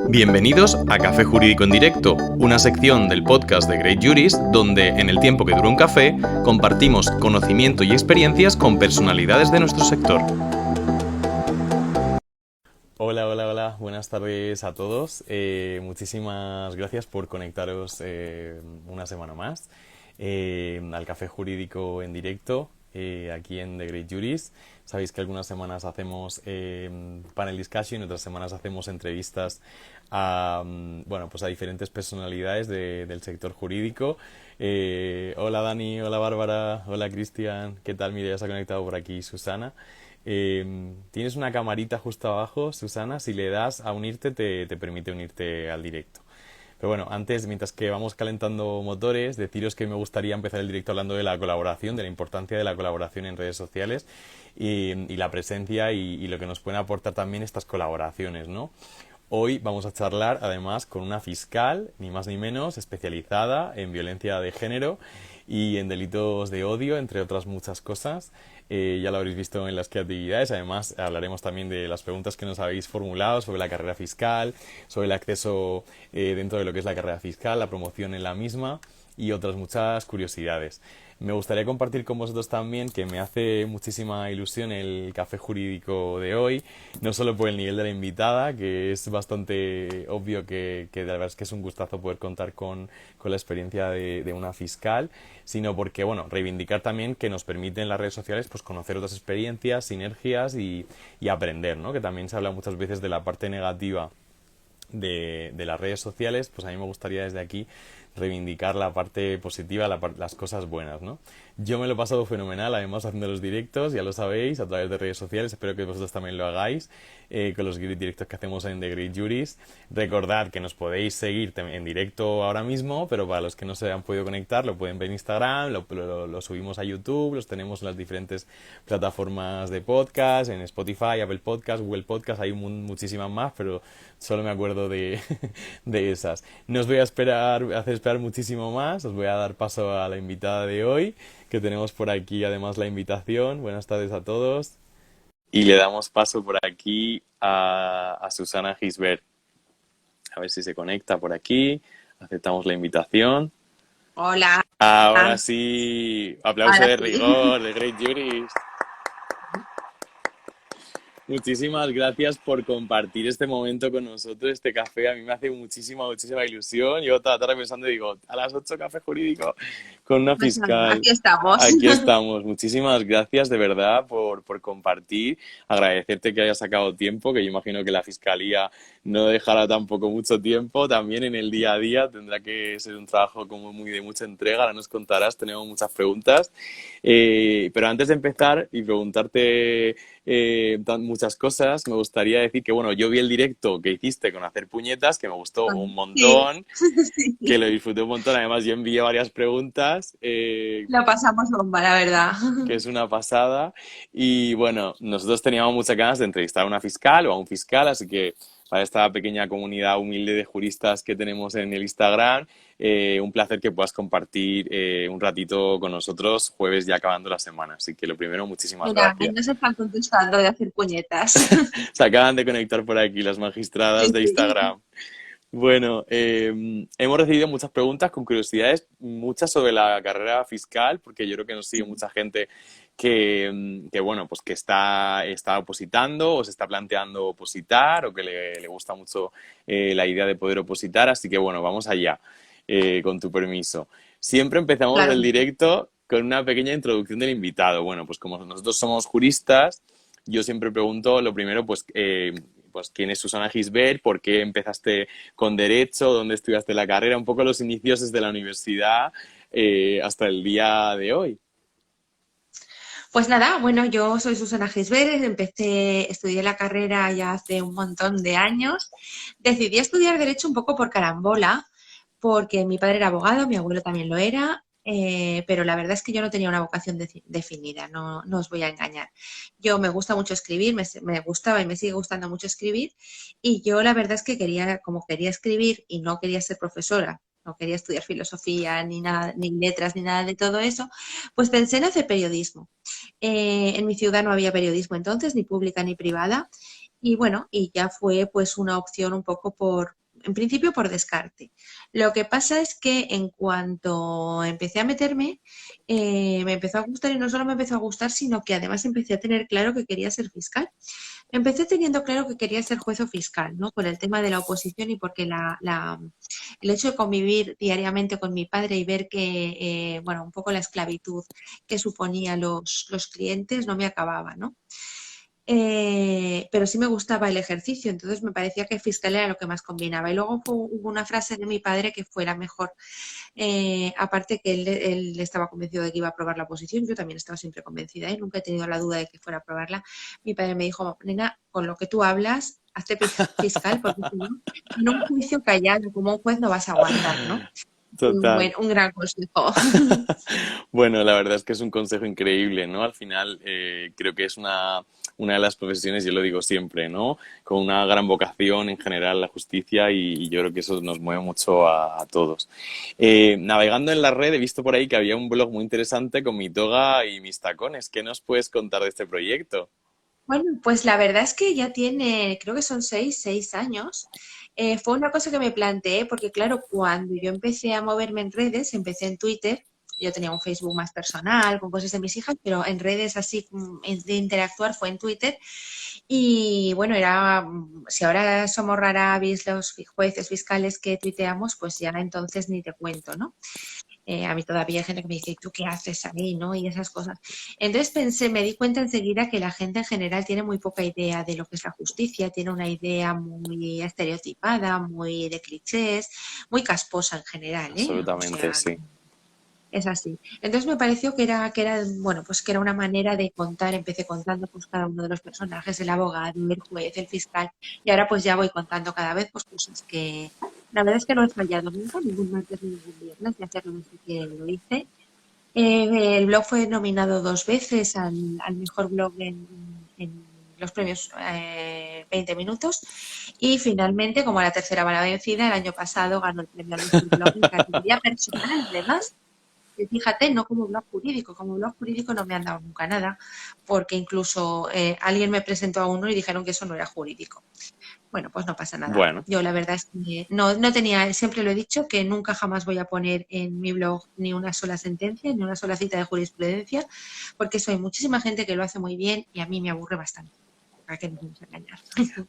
Bienvenidos a Café Jurídico en Directo, una sección del podcast de Great Juris donde, en el tiempo que dura un café, compartimos conocimiento y experiencias con personalidades de nuestro sector. Hola, buenas tardes a todos. Muchísimas gracias por conectaros una semana más al Café Jurídico en Directo. Aquí en The Great Juris. Sabéis que algunas semanas hacemos panel discussion, otras semanas hacemos entrevistas a, pues a diferentes personalidades del sector jurídico. Hola Dani, hola Bárbara, hola Cristian, ¿qué tal? Mira, ya se ha conectado por aquí Susana. Tienes una camarita justo abajo, Susana, si le das a unirte te permite unirte al directo. Pero bueno, antes, mientras que vamos calentando motores, deciros que me gustaría empezar el directo hablando de la colaboración, de la importancia de la colaboración en redes sociales y la presencia y lo que nos pueden aportar también estas colaboraciones, ¿no? Hoy vamos a charlar además con una fiscal, ni más ni menos, especializada en violencia de género y en delitos de odio, entre otras muchas cosas. Ya lo habréis visto en las creatividades. Además, hablaremos también de las preguntas que nos habéis formulado sobre la carrera fiscal, sobre el acceso dentro de lo que es la carrera fiscal, la promoción en la misma y otras muchas curiosidades. Me gustaría compartir con vosotros también que me hace muchísima ilusión el café jurídico de hoy, no solo por el nivel de la invitada, que es bastante obvio que la verdad es que es un gustazo poder contar con la experiencia de una fiscal, sino porque, bueno, reivindicar también que nos permiten las redes sociales pues conocer otras experiencias, sinergias y aprender, ¿no? Que también se habla muchas veces de la parte negativa de las redes sociales, pues a mí me gustaría desde aquí reivindicar la parte positiva, las cosas buenas, ¿no? Yo me lo he pasado fenomenal, además haciendo los directos, ya lo sabéis, a través de redes sociales, espero que vosotros también lo hagáis, con los directos que hacemos en The Great Juris. Recordad que nos podéis seguir en directo ahora mismo, pero para los que no se han podido conectar, lo pueden ver en Instagram, lo subimos a YouTube, los tenemos en las diferentes plataformas de podcast, en Spotify, Apple Podcast, Google Podcast, hay muchísimas más, pero solo me acuerdo de esas. No os voy a hacer esperar muchísimo más, os voy a dar paso a la invitada de hoy, que tenemos por aquí además la invitación. Buenas tardes a todos. Y le damos paso por aquí a Susana Gisbert. A ver si se conecta por aquí. Aceptamos la invitación. Hola. Ahora sí. Aplauso Ahora de sí. rigor, de Great Juris. Muchísimas gracias por compartir este momento con nosotros, este café. A mí me hace muchísima ilusión. Yo toda la tarde pensando, digo, a las 8 café jurídico con una Pues nada, fiscal. aquí estamos. Aquí estamos. Muchísimas gracias de verdad por compartir. Agradecerte que hayas sacado tiempo, que yo imagino que la fiscalía no dejará tampoco mucho tiempo. También en el día a día tendrá que ser un trabajo como muy de mucha entrega. Ahora nos contarás, tenemos muchas preguntas. Pero antes de empezar y preguntarte muchas cosas, me gustaría decir que, bueno, yo vi el directo que hiciste con hacer puñetas, que me gustó un Sí, montón, que sí. lo disfruté un montón. Además, yo envié varias preguntas, Lo pasamos bomba, la verdad. que es una pasada. Y bueno, nosotros teníamos muchas ganas de entrevistar a una fiscal o a un fiscal, así que para esta pequeña comunidad humilde de juristas que tenemos en el Instagram, un placer que puedas compartir un ratito con nosotros jueves ya acabando la semana. Así que lo primero, muchísimas Mira, ahí gracias. nos están contestando de hacer puñetas. Se acaban de conectar por aquí las magistradas Sí, de sí. Instagram. Bueno, hemos recibido muchas preguntas con curiosidades, muchas sobre la carrera fiscal, porque yo creo que nos sigue mucha gente que bueno, pues que está opositando o se está planteando opositar o que le gusta mucho la idea de poder opositar. Así que bueno, vamos allá, con tu permiso. Siempre empezamos Claro el que sí. directo con una pequeña introducción del invitado. Bueno, pues como nosotros somos juristas, yo siempre pregunto lo primero, pues quién es Susana Gisbert, por qué empezaste con Derecho, dónde estudiaste la carrera, un poco los inicios desde la universidad hasta el día de hoy. Pues nada, bueno, yo soy Susana Gisbert, estudié la carrera ya hace un montón de años. Decidí estudiar Derecho un poco por carambola, porque mi padre era abogado, mi abuelo también lo era, pero la verdad es que yo no tenía una vocación definida, no os voy a engañar. Yo me gusta mucho escribir, me gustaba y me sigue gustando mucho escribir, y yo la verdad es que como quería escribir y no quería ser profesora, no quería estudiar filosofía, ni nada, ni letras, ni nada de todo eso, pues pensé en hacer periodismo. En mi ciudad no había periodismo entonces, ni pública ni privada, Y bueno, y ya fue pues una opción un poco en principio por descarte. Lo que pasa es que en cuanto empecé a meterme, me empezó a gustar y no solo me empezó a gustar, sino que además empecé a tener claro que quería ser fiscal. Empecé teniendo claro que quería ser juez o fiscal, ¿no? Por el tema de la oposición y porque el hecho de convivir diariamente con mi padre y ver que, bueno, un poco la esclavitud que suponía los clientes no me acababa, ¿no? Pero sí me gustaba el ejercicio, entonces me parecía que fiscal era lo que más combinaba. Y luego hubo una frase de mi padre que fuera mejor, aparte que él estaba convencido de que iba a aprobar la oposición, yo también estaba siempre convencida y nunca he tenido la duda de que fuera a aprobarla. Mi padre me dijo, nena, con lo que tú hablas, hazte fiscal, porque si no, en un juicio callado como un juez no vas a aguantar, ¿no? Total. Un gran consejo. Bueno, la verdad es que es un consejo increíble, ¿no? Al final creo que es una de las profesiones, yo lo digo siempre, ¿no? Con una gran vocación en general la justicia y yo creo que eso nos mueve mucho a todos. Navegando en la red he visto por ahí que había un blog muy interesante con mi toga y mis tacones. ¿Qué nos puedes contar de este proyecto? Bueno, pues la verdad es que ya tiene, creo que son 6 años. Fue una cosa que me planteé porque, claro, cuando yo empecé a moverme en redes, empecé en Twitter. Yo tenía un Facebook más personal, con cosas de mis hijas, pero en redes así de interactuar fue en Twitter. Y bueno, si ahora somos rara avis los jueces fiscales que tuiteamos, pues ya entonces ni te cuento, ¿no? A mí todavía hay gente que me dice, ¿tú qué haces ahí, no? Y esas cosas. Entonces me di cuenta enseguida que la gente en general tiene muy poca idea de lo que es la justicia, tiene una idea muy estereotipada, muy de clichés, muy casposa en general, ¿eh? O Absolutamente, sea, sí. es así. Entonces me pareció bueno, pues que era una manera de contar, empecé contando pues cada uno de los personajes, el abogado, el juez, el fiscal, y ahora pues ya voy contando cada vez pues cosas que, la verdad es que no he fallado nunca, ningún martes ni ningún viernes de hacerlo desde que lo hice. El blog fue nominado 2 veces al mejor blog en los premios 20 minutos y finalmente, como la tercera bala vencida, el año pasado ganó el premio al mejor blog en categoría personal, además. Y fíjate, no como blog jurídico no me han dado nunca nada, porque incluso alguien me presentó a uno y dijeron que eso no era jurídico. Bueno, pues no pasa nada. Bueno, Yo la verdad es que no tenía, siempre lo he dicho, que nunca jamás voy a poner en mi blog ni una sola sentencia, ni una sola cita de jurisprudencia, porque soy muchísima gente que lo hace muy bien y a mí me aburre bastante. ¿Para qué nos vamos a engañar?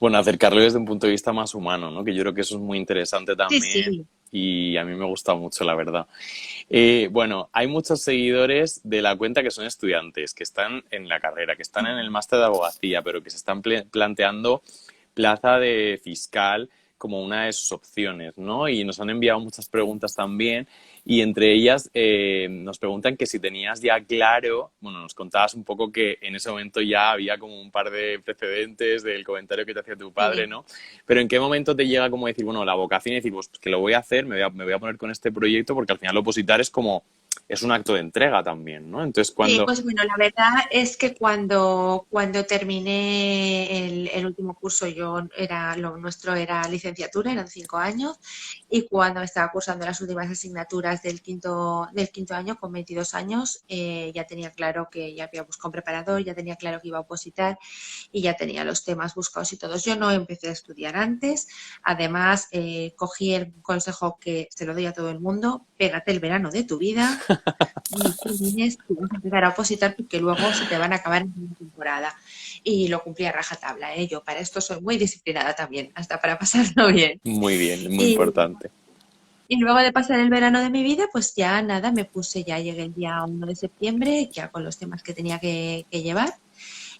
bueno, acercarlo desde un punto de vista más humano, ¿no? Que yo creo que eso es muy interesante Sí, también sí. y a mí me gusta mucho, la verdad. Bueno, hay muchos seguidores de la cuenta que son estudiantes, que están en la carrera, que están en el máster de abogacía, pero que se están planteando plaza de fiscal como una de sus opciones, ¿no? Y nos han enviado muchas preguntas también y entre ellas nos preguntan que si tenías ya claro, bueno, nos contabas un poco que en ese momento ya había como un par de precedentes del comentario que te hacía tu padre, Sí. ¿no? Pero ¿en qué momento te llega como decir, bueno, la vocación y decir, pues que lo voy a hacer, me voy a poner con este proyecto porque al final opositar es como, es un acto de entrega también, ¿no? Entonces, Sí, cuando... pues bueno, la verdad es que cuando terminé el último curso, lo nuestro era licenciatura, eran 5 años, y cuando estaba cursando las últimas asignaturas del quinto año, con 22 años, ya tenía claro que ya había buscado un preparador, ya tenía claro que iba a opositar y ya tenía los temas buscados y todos. Yo no empecé a estudiar antes, además cogí el consejo que se lo doy a todo el mundo, pégate el verano de tu vida y termines, tú vas a empezar a opositar porque luego se te van a acabar en una temporada. Y lo cumplí a rajatabla, ¿eh? Yo para esto soy muy disciplinada también, hasta para pasarlo bien. Muy bien, muy Y, importante. y luego de pasar el verano de mi vida, pues ya nada, ya llegué el día 1 de septiembre, ya con los temas que tenía que llevar.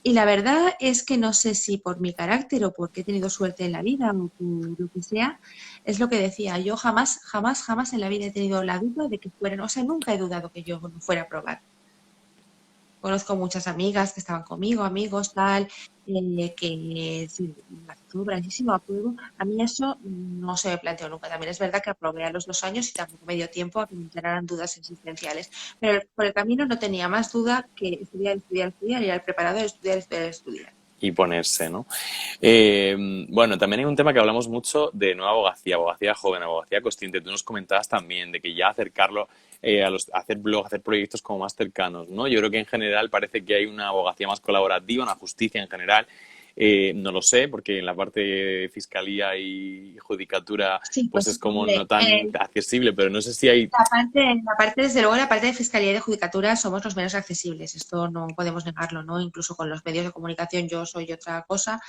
Y la verdad es que no sé si por mi carácter o porque he tenido suerte en la vida o por lo que sea, es lo que decía, yo jamás, jamás, jamás en la vida he tenido la duda de que fueran, o sea, nunca he dudado que yo no fuera a probar. Conozco muchas amigas que estaban conmigo, amigos, tal, que sí, la actitud grandísimo apruebo. A mí eso no se me planteó nunca. También es verdad que aprobé a los 2 años y tampoco me dio tiempo a que me entraran dudas existenciales. Pero por el camino no tenía más duda que estudiar, estudiar, estudiar, ir al preparador, estudiar, estudiar, estudiar. Y ponerse, ¿no? Bueno, también hay un tema que hablamos mucho de nueva abogacía, abogacía joven, abogacía consciente. Tú nos comentabas también de que ya acercarlo a hacer blog, hacer proyectos como más cercanos, ¿no? Yo creo que en general parece que hay una abogacía más colaborativa, una justicia en general, no lo sé, porque en la parte de fiscalía y judicatura Sí, pues pues es como hombre, no tan accesible, pero no sé si hay... desde luego, la parte de Fiscalía y de Judicatura somos los menos accesibles. Esto no podemos negarlo, ¿no? Incluso con los medios de comunicación yo soy otra cosa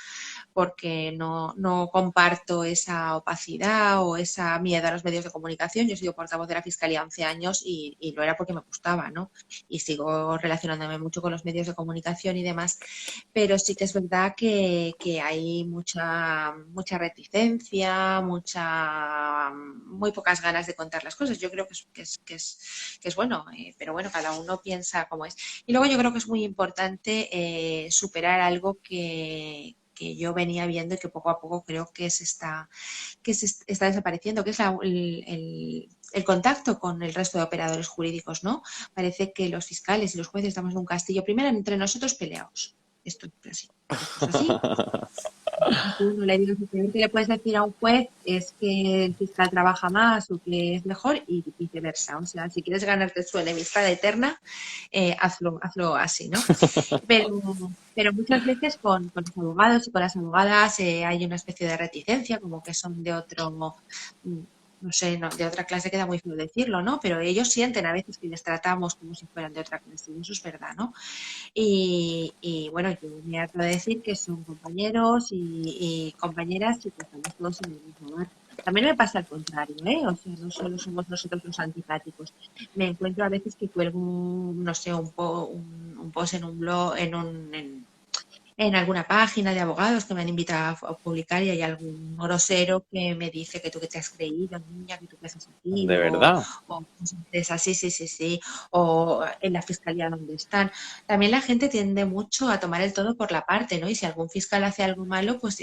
porque no comparto esa opacidad o esa miedo a los medios de comunicación. Yo he sido portavoz de la Fiscalía 11 años y lo era porque me gustaba, ¿no? Y sigo relacionándome mucho con los medios de comunicación y demás. Pero sí que es verdad que hay mucha reticencia, muy pocas ganas de contar las cosas. Yo creo que es bueno, pero bueno, cada uno piensa cómo es. Y luego yo creo que es muy importante superar algo que yo venía viendo y que poco a poco creo que se está desapareciendo, que es el contacto con el resto de operadores jurídicos, ¿no? Parece que los fiscales y los jueces estamos en un castillo, primero entre nosotros peleados. Esto es así. Tú no le digas, lo peor que le puedes decir a un juez es que el fiscal trabaja más o que es mejor y viceversa. O sea, si quieres ganarte su enemistad eterna, hazlo así, ¿no? Pero muchas veces con los abogados y con las abogadas hay una especie de reticencia, como que son de otro, no sé, de otra clase, queda muy feo decirlo, ¿no? Pero ellos sienten a veces que les tratamos como si fueran de otra clase, y eso es verdad, ¿no? Y bueno, yo me harto de decir que son compañeros y compañeras y que estamos todos en el mismo barco. También me pasa al contrario, ¿eh? O sea, no solo somos nosotros los antipáticos. Me encuentro a veces que cuelgo no sé, un post en un blog, en alguna página de abogados que me han invitado a publicar y hay algún grosero que me dice que tú que te has creído, niña, que tú que haces aquí, De verdad. o es así, sí, sí, sí, o en la fiscalía donde están. También la gente tiende mucho a tomar el todo por la parte, ¿no? Y si algún fiscal hace algo malo, pues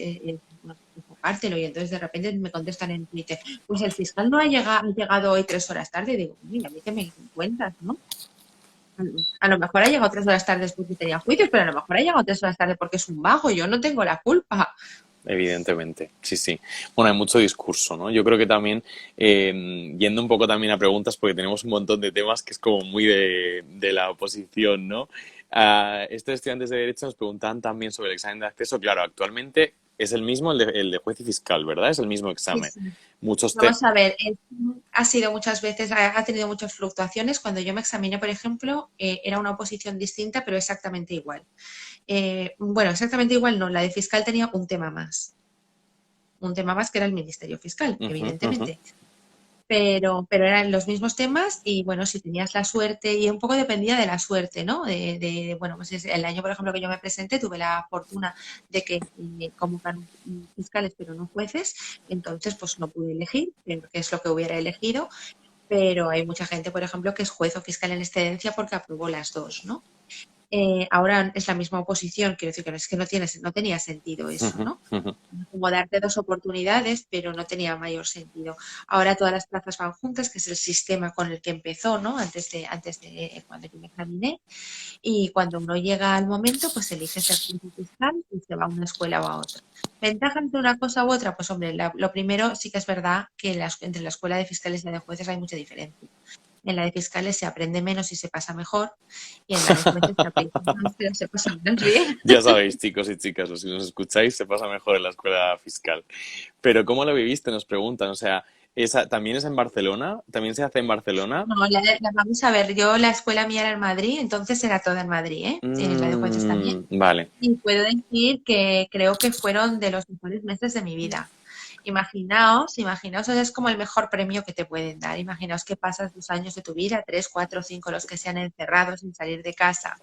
bueno, enfocártelo. Y entonces de repente me contestan en Twitter, pues el fiscal no ha llegado hoy 3 horas tarde. Y digo, mira, a mí que me cuentas, ¿no? A lo mejor ha llegado 3 horas tarde porque tenía juicios, pero a lo mejor ha llegado 3 horas tarde porque es un vago. Yo no tengo la culpa. Evidentemente, sí, sí. Bueno, hay mucho discurso, ¿no? Yo creo que también, yendo un poco también a preguntas, porque tenemos un montón de temas que es como muy de la oposición, ¿no? Estos estudiantes de Derecho nos preguntan también sobre el examen de acceso. Claro, actualmente es el mismo, el de juez y fiscal, ¿verdad? Es el mismo Sí, examen. sí. Muchos te... Vamos a ver, ha sido muchas veces, ha tenido muchas fluctuaciones. Cuando yo me examiné, por ejemplo, era una oposición distinta, pero exactamente igual. Bueno, exactamente igual no, la de fiscal tenía un tema más que era el Ministerio Fiscal, Ujú, ujú. evidentemente. Pero eran los mismos temas y bueno, si tenías la suerte, y un poco dependía de la suerte, ¿no? Bueno, pues el año, por ejemplo, que yo me presenté, tuve la fortuna de que convocan fiscales, pero no jueces, entonces pues no pude elegir, que es lo que hubiera elegido, pero hay mucha gente, por ejemplo, que es juez o fiscal en excedencia porque aprobó las dos, ¿no? Ahora es la misma oposición, quiero decir que no tenía sentido eso, Ujú, ¿no? ujú. Como darte 2 oportunidades, pero no tenía mayor sentido. Ahora todas las plazas van juntas, que es el sistema con el que empezó, ¿no? Antes de cuando yo me examiné. Y cuando uno llega al momento, pues elige ser juez fiscal y se va a una escuela o a otra. ¿Ventajas de una cosa u otra? Pues hombre, lo primero sí que es verdad que entre la escuela de fiscales y la de jueces hay mucha diferencia. En la de fiscales se aprende menos y se pasa mejor, y en la de jueces se aprende más pero se pasa menos bien. Ya sabéis, chicos y chicas, o si nos escucháis, se pasa mejor en la escuela fiscal. Pero ¿cómo lo viviste? Nos preguntan. O sea, ¿también es en Barcelona? ¿También se hace en Barcelona? No, vamos a ver, yo la escuela mía era en Madrid, entonces era toda en Madrid, ¿eh? La de jueces también. Vale. Y puedo decir que creo que fueron de los mejores meses de mi vida. Imaginaos, es como el mejor premio que te pueden dar. Imaginaos que pasas 2 años de tu vida, 3, 4, 5, los que sean encerrados sin salir de casa,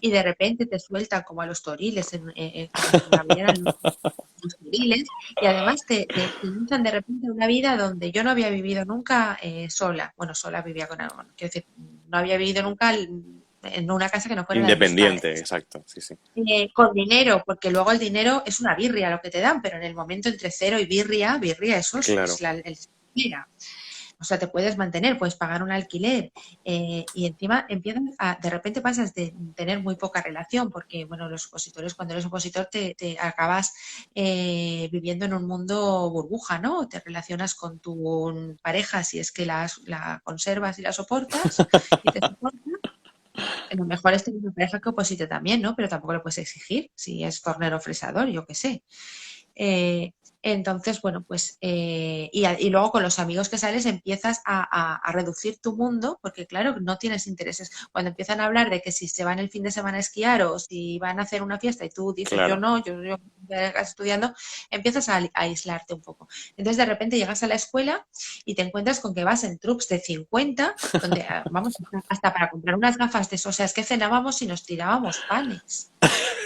y de repente te sueltan como a los toriles, como si abrieran los toriles, y además te lanzan de repente una vida donde yo no había vivido nunca sola. Bueno, sola vivía con algo, quiero decir, no había vivido nunca en una casa que no fuera la de mis Independiente, padres. exacto, sí, sí. Con dinero, porque luego el dinero es una birria lo que te dan, pero en el momento entre cero y birria, eso es Claro. mira. O sea, te puedes mantener, puedes pagar un alquiler y encima de repente pasas de tener muy poca relación, porque, bueno, los opositores, cuando eres opositor, te acabas viviendo en un mundo burbuja, ¿no? Te relacionas con tu pareja si es que la conservas y la soportas y te soportas, Lo mejor es tener una pareja que oposite también, ¿no? Pero tampoco le puedes exigir si es tornero fresador, yo qué sé. Eh, entonces, bueno, pues, y luego con los amigos que sales empiezas a reducir tu mundo, porque claro, no tienes intereses. Cuando empiezan a hablar de que si se van el fin de semana a esquiar o si van a hacer una fiesta y tú dices, yo Claro. no, yo estudiando, empiezas a aislarte un poco. Entonces, de repente llegas a la escuela y te encuentras con que vas en trucks de 50, donde, vamos, hasta para comprar unas gafas de eso, o sea, es que cenábamos y nos tirábamos panes.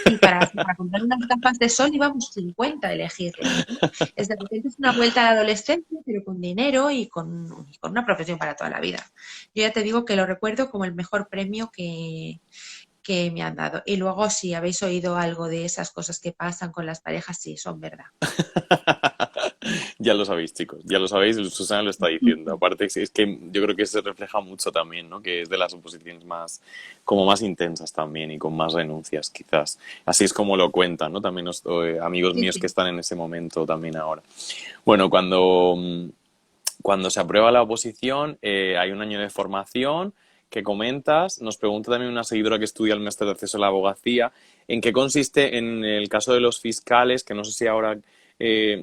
Y para comprar unas gafas de sol íbamos 50 a elegirlas, ¿no? Es de repente es una vuelta a la adolescencia, pero con dinero y con una profesión para toda la vida. Yo ya te digo que lo recuerdo como el mejor premio que me han dado. Y luego, si habéis oído algo de esas cosas que pasan con las parejas, sí, son verdad. Ya lo sabéis, chicos, ya lo sabéis, Susana lo está diciendo. Aparte, es que yo creo que se refleja mucho también, ¿no? Que es de las oposiciones más, como más intensas también y con más renuncias, quizás. Así es como lo cuentan, ¿no? También amigos Sí, míos que sí. están en ese momento también ahora. Bueno, cuando se aprueba la oposición, hay un año de formación que comentas. Nos pregunta también una seguidora que estudia el máster de acceso a la abogacía, ¿en qué consiste en el caso de los fiscales? Que no sé si ahora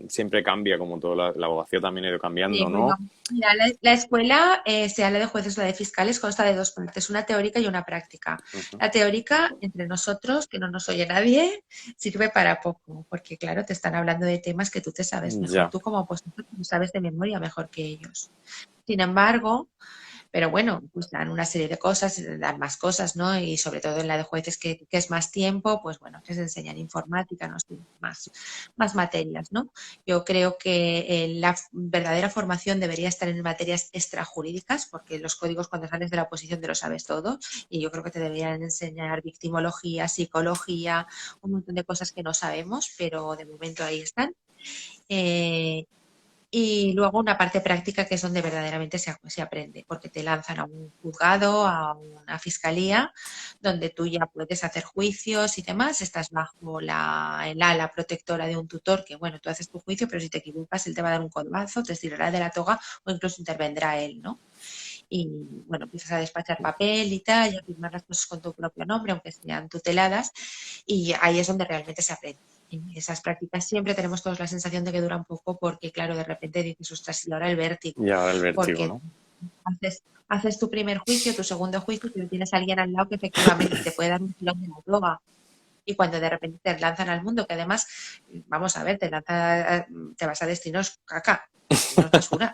siempre cambia, como todo, la abogacía también ha ido Sí, cambiando, bueno, ¿no? mira, la escuela, sea la de jueces o la de fiscales, consta de dos partes, una teórica y una práctica. Ujú. La teórica, entre nosotros, que no nos oye nadie, sirve para poco, porque claro, te están hablando de temas que tú te sabes mejor. Ya, Tú como opositor lo sabes de memoria mejor que ellos. Sin embargo, pero bueno, pues dan una serie de cosas, dan más cosas, ¿no? Y sobre todo en la de jueces que es más tiempo, pues bueno, les enseñan informática, no sé, más materias, ¿no? Yo creo que la verdadera formación debería estar en materias extrajurídicas, porque los códigos cuando sales de la oposición te lo sabes todo, y yo creo que te deberían enseñar victimología, psicología, un montón de cosas que no sabemos, pero de momento ahí están. Eh, y luego una parte práctica que es donde verdaderamente se aprende, porque te lanzan a un juzgado, a una fiscalía, donde tú ya puedes hacer juicios y demás. Estás bajo el ala protectora de un tutor, que bueno, tú haces tu juicio, pero si te equivocas, él te va a dar un codazo, te estirará de la toga o incluso intervendrá él, ¿no? Y bueno, empiezas a despachar papel y tal, y a firmar las cosas con tu propio nombre, aunque sean tuteladas, y ahí es donde realmente se aprende. En esas prácticas siempre tenemos todos la sensación de que duran poco porque, claro, de repente dices, ostras, y ahora el vértigo, y ahora el vértigo, porque ¿no? haces tu primer juicio, tu segundo juicio, pero tienes a alguien al lado que efectivamente te puede dar un tirón de la droga. Y cuando de repente te lanzan al mundo, que además, vamos a ver, te vas a destinos caca, destinos basura,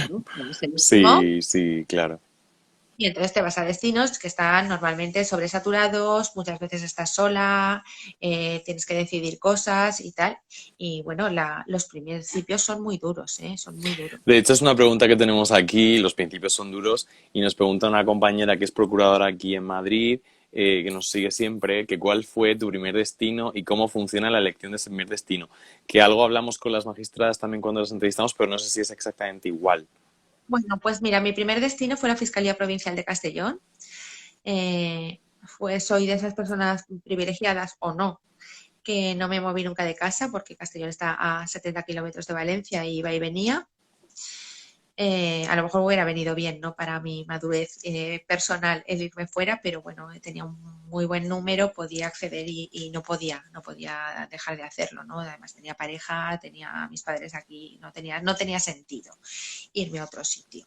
¿no? Es el último. Sí, sí, claro. Y entonces te vas a destinos que están normalmente sobresaturados, muchas veces estás sola, tienes que decidir cosas y tal. Y bueno, los principios son muy duros, ¿eh? Son muy duros. De hecho, es una pregunta que tenemos aquí, los principios son duros, y nos pregunta una compañera que es procuradora aquí en Madrid, que nos sigue siempre, que cuál fue tu primer destino y cómo funciona la elección de ese primer destino. Que algo hablamos con las magistradas también cuando las entrevistamos, pero no sé si es exactamente igual. Bueno, pues mira, mi primer destino fue la Fiscalía Provincial de Castellón. Soy de esas personas privilegiadas o no, que no me moví nunca de casa porque Castellón está a 70 kilómetros de Valencia y iba y venía. A lo mejor hubiera venido bien, ¿no? Para mi madurez personal el irme fuera, pero bueno, tenía un muy buen número, podía acceder y no podía dejar de hacerlo, ¿no? Además tenía pareja, tenía a mis padres aquí, no tenía sentido irme a otro sitio.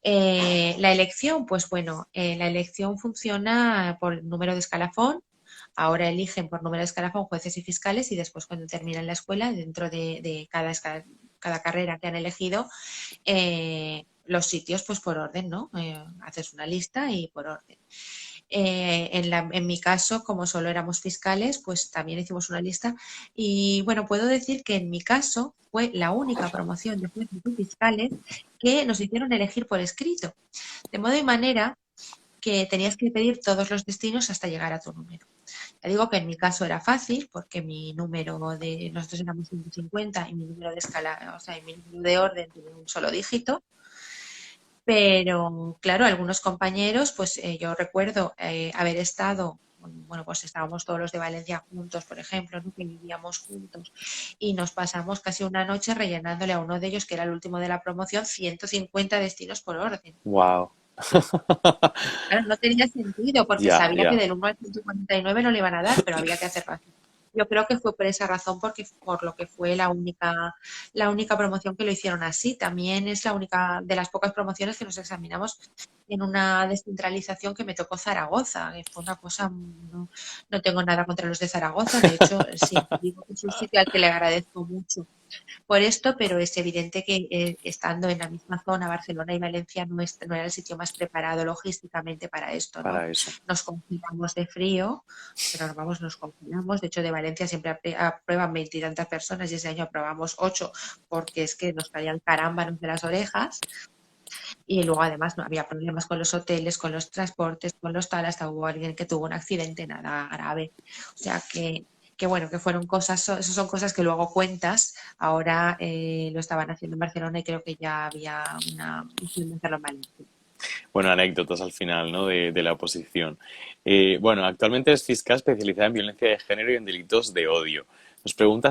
La elección, pues bueno, la elección funciona por número de escalafón. Ahora eligen por número de escalafón jueces y fiscales y después cuando terminan la escuela, dentro de cada carrera que han elegido, los sitios pues por orden, ¿no? Haces una lista y por orden. En mi caso, como solo éramos fiscales, pues también hicimos una lista y bueno, puedo decir que en mi caso fue la única promoción de jueces y fiscales que nos hicieron elegir por escrito, de modo y manera que tenías que pedir todos los destinos hasta llegar a tu número. Ya digo que en mi caso era fácil porque nosotros éramos 150 y mi número de escala, o sea, y mi número de orden tenía un solo dígito, pero claro, algunos compañeros, pues yo recuerdo haber estado, bueno, pues estábamos todos los de Valencia juntos, por ejemplo, ¿no? Que vivíamos juntos y nos pasamos casi una noche rellenándole a uno de ellos, que era el último de la promoción, 150 destinos por orden. Wow. Claro, no tenía sentido porque Ya, sabía que ya, del 1 al 149 no le iban a dar, pero había que hacerlo así. Yo creo que fue por esa razón, porque por lo que fue la única promoción que lo hicieron así. También es la única de las pocas promociones que nos examinamos en una descentralización que me tocó Zaragoza, que fue una cosa, no, no tengo nada contra los de Zaragoza, de hecho, siempre digo que es un sitio al que le agradezco mucho por esto, pero es evidente que estando en la misma zona, Barcelona y Valencia no era el sitio más preparado logísticamente para esto, ¿no? para eso. Nos congelamos de frío, pero vamos, nos congelamos. De hecho, de Valencia siempre aprueban 20 y tantas personas y ese año aprobamos 8 porque es que nos caían carámbanos de las orejas y luego además no había problemas con los hoteles, con los transportes, con los tal, hasta hubo alguien que tuvo un accidente, nada grave. O sea que bueno, que fueron cosas, eso son cosas que luego cuentas. Ahora lo estaban haciendo en Barcelona y creo que ya había una opción de hacerlo en Valencia. Bueno, anécdotas al final, ¿no? De la oposición. Bueno, actualmente es fiscal especializada en violencia de género y en delitos de odio.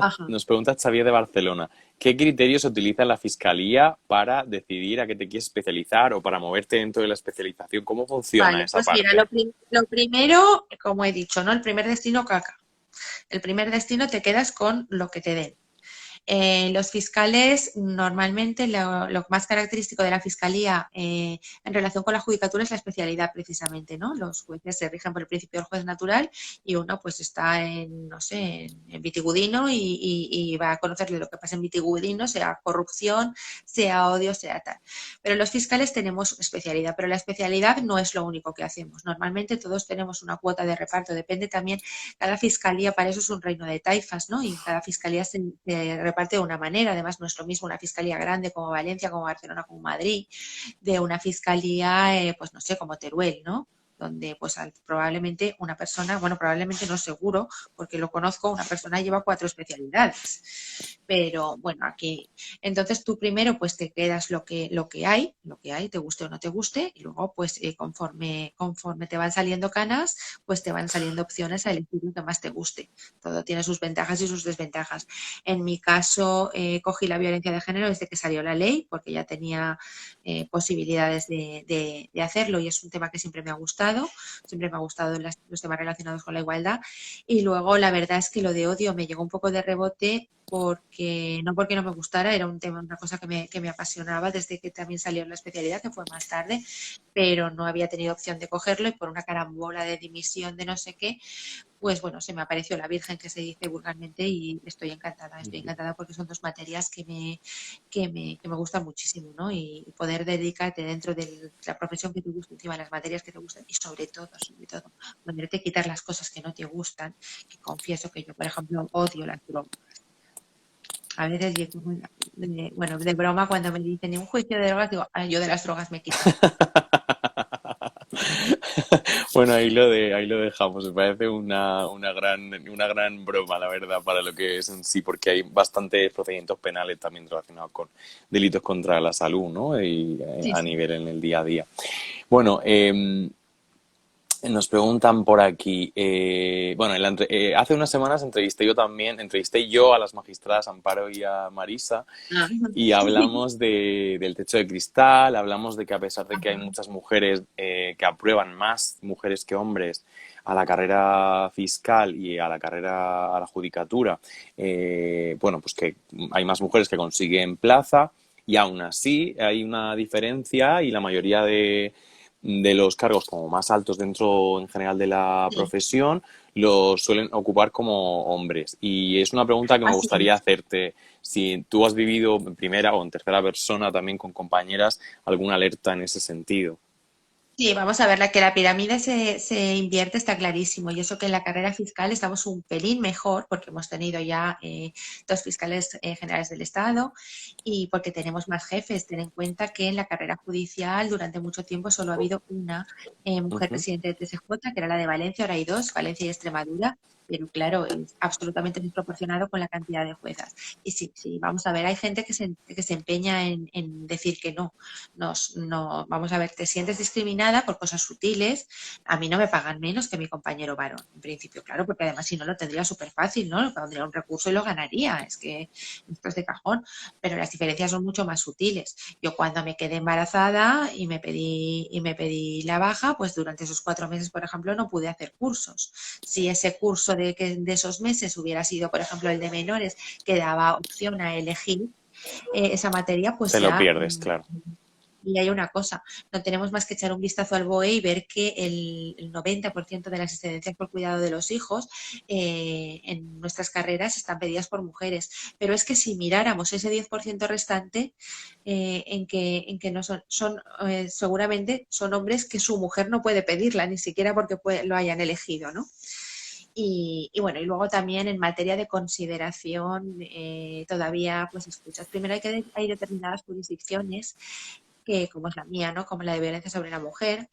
Ajá. Nos pregunta Xavier de Barcelona, ¿qué criterios utiliza la fiscalía para decidir a qué te quieres especializar o para moverte dentro de la especialización? ¿Cómo funciona Vale, esa pues mira, parte? lo primero, como he dicho, ¿no? El primer destino caca. El primer destino te quedas con lo que te den. Los fiscales, normalmente, lo más característico de la fiscalía en relación con la judicatura es la especialidad, precisamente, ¿no? Los jueces se rigen por el principio del juez natural y uno, pues, está en, no sé, en Vitigudino y va a conocerle lo que pasa en Vitigudino, sea corrupción, sea odio, sea tal. Pero los fiscales tenemos especialidad, pero la especialidad no es lo único que hacemos. Normalmente todos tenemos una cuota de reparto, depende también cada fiscalía, para eso es un reino de taifas, ¿no? Y cada fiscalía se reparte de una manera. Además, no es lo mismo una fiscalía grande como Valencia, como Barcelona, como Madrid, de una fiscalía, pues no sé, como Teruel, ¿no? Donde pues probablemente una persona, bueno, probablemente no seguro, porque lo conozco, una persona lleva 4 especialidades. Pero bueno, aquí, entonces tú primero pues te quedas lo que hay, te guste o no te guste, y luego pues conforme te van saliendo canas, pues te van saliendo opciones a elegir lo que más te guste. Todo tiene sus ventajas y sus desventajas. En mi caso, cogí la violencia de género desde que salió la ley, porque ya tenía posibilidades de hacerlo y es un tema que siempre me ha gustado los temas relacionados con la igualdad. Y luego la verdad es que lo de odio me llegó un poco de rebote porque no me gustara, era un tema, una cosa que me apasionaba desde que también salió en la especialidad, que fue más tarde, pero no había tenido opción de cogerlo y por una carambola de dimisión de no sé qué, pues bueno, se me apareció la Virgen que se dice vulgarmente y estoy encantada porque son dos materias que me gustan muchísimo, ¿no? Y poder dedicarte dentro de la profesión que te gusta, encima de las materias que te gustan y sobre todo, ponerte a quitar las cosas que no te gustan, que confieso que yo, por ejemplo, odio las drogas. A veces llego, bueno, de broma cuando me dicen un juicio de drogas, digo, "Ah, yo de las drogas me quito". Bueno, ahí lo dejamos. Me parece una gran broma, la verdad, para lo que es en sí, porque hay bastantes procedimientos penales también relacionados con delitos contra la salud, ¿no? Y Sí, a sí. nivel en el día a día. Bueno, nos preguntan por aquí, bueno, hace unas semanas entrevisté yo a las magistradas Amparo y a Marisa Ah, y hablamos del techo de cristal, hablamos de que a pesar de que hay ajá. muchas mujeres que aprueban más mujeres que hombres a la carrera fiscal y a la carrera a la judicatura, bueno, pues que hay más mujeres que consiguen plaza y aún así hay una diferencia y la mayoría de los cargos como más altos dentro en general de la Sí, profesión los suelen ocupar como hombres. Y es una pregunta que me así gustaría es. hacerte. Si tú has vivido en primera o en tercera persona también con compañeras alguna alerta en ese sentido. Sí, vamos a ver, la que la pirámide se invierte está clarísimo. Y eso que en la carrera fiscal estamos un pelín mejor, porque hemos tenido ya 2 fiscales generales del Estado y porque tenemos más jefes. Ten en cuenta que en la carrera judicial durante mucho tiempo solo ha habido una mujer Ujú. presidente de TSJ, que era la de Valencia, ahora hay 2, Valencia y Extremadura. pero claro, es absolutamente desproporcionado con la cantidad de juezas. Y sí, sí, vamos a ver, hay gente que se empeña en decir que no. No, vamos a ver, te sientes discriminada por cosas sutiles, a mí no me pagan menos que mi compañero varón, en principio, claro, porque además si no lo tendría súper fácil, ¿no? Pondría un recurso y lo ganaría, es que esto es de cajón, pero las diferencias son mucho más sutiles. Yo cuando me quedé embarazada y me pedí la baja, pues durante esos 4 meses, por ejemplo, no pude hacer cursos. Si ese curso de esos meses hubiera sido, por ejemplo, el de menores, que daba opción a elegir esa materia, pues Te lo ya pierdes, claro. y hay una cosa, no tenemos más que echar un vistazo al BOE y ver que el 90% de las excedencias por cuidado de los hijos en nuestras carreras están pedidas por mujeres. Pero es que si miráramos ese 10% restante, en que no seguramente son hombres que su mujer no puede pedirla, ni siquiera porque lo hayan elegido, ¿no? Y bueno, y luego también en materia de consideración, todavía, pues escuchas, primero hay determinadas jurisdicciones que como es la mía, ¿no? Como la de violencia sobre la mujer,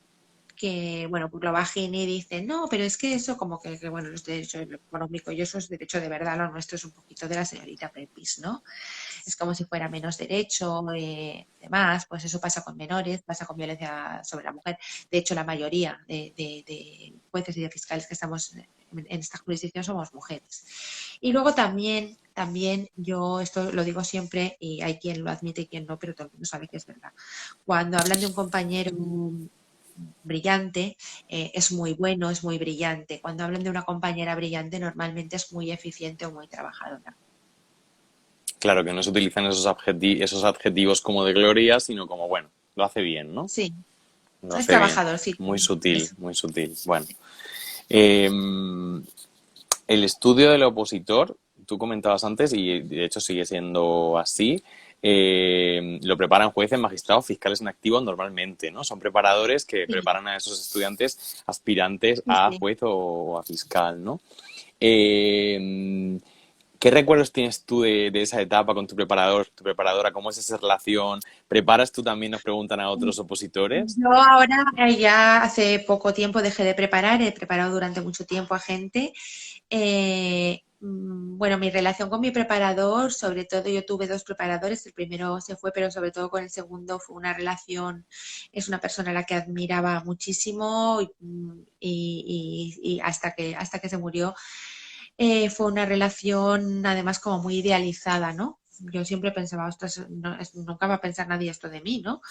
que, bueno, por lo bajini dicen, no, pero es que eso como que bueno, los derechos económicos y eso es derecho de verdad, lo nuestro es un poquito de la señorita Pepis, ¿no? Es como si fuera menos derecho, demás, pues eso pasa con menores, pasa con violencia sobre la mujer. De hecho, la mayoría de jueces y de fiscales que estamos en esta jurisdicción somos mujeres. Y luego también yo esto lo digo siempre y hay quien lo admite y quien no, pero todo el mundo sabe que es verdad. Cuando hablan de un compañero brillante, es muy bueno, es muy brillante. Cuando hablan de una compañera brillante, normalmente es muy eficiente o muy trabajadora. Claro, que no se utilizan esos adjetivos como de gloria, sino como, bueno, lo hace bien, ¿no? Sí, Lo es hace bien. trabajador, sí. Muy sutil, Es, muy sutil. Bueno, eh, el estudio del opositor, tú comentabas antes, y de hecho sigue siendo así, lo preparan jueces, magistrados, fiscales en activo normalmente, ¿no? Son preparadores que sí, preparan a esos estudiantes aspirantes sí, a sí. juez o a fiscal, ¿no? Eh, ¿Qué recuerdos tienes tú de esa etapa con tu preparador, tu preparadora? ¿Cómo es esa relación? ¿Preparas tú también, nos preguntan a otros opositores? Yo ahora ya hace poco tiempo dejé de preparar, he preparado durante mucho tiempo a gente. Bueno, mi relación con mi preparador, sobre todo yo tuve dos preparadores, el primero se fue, pero sobre todo con el segundo fue una relación, es una persona a la que admiraba muchísimo y hasta que se murió fue una relación además como muy idealizada, ¿no? Yo siempre pensaba, ostras, nunca va a pensar nadie esto de mí, ¿no?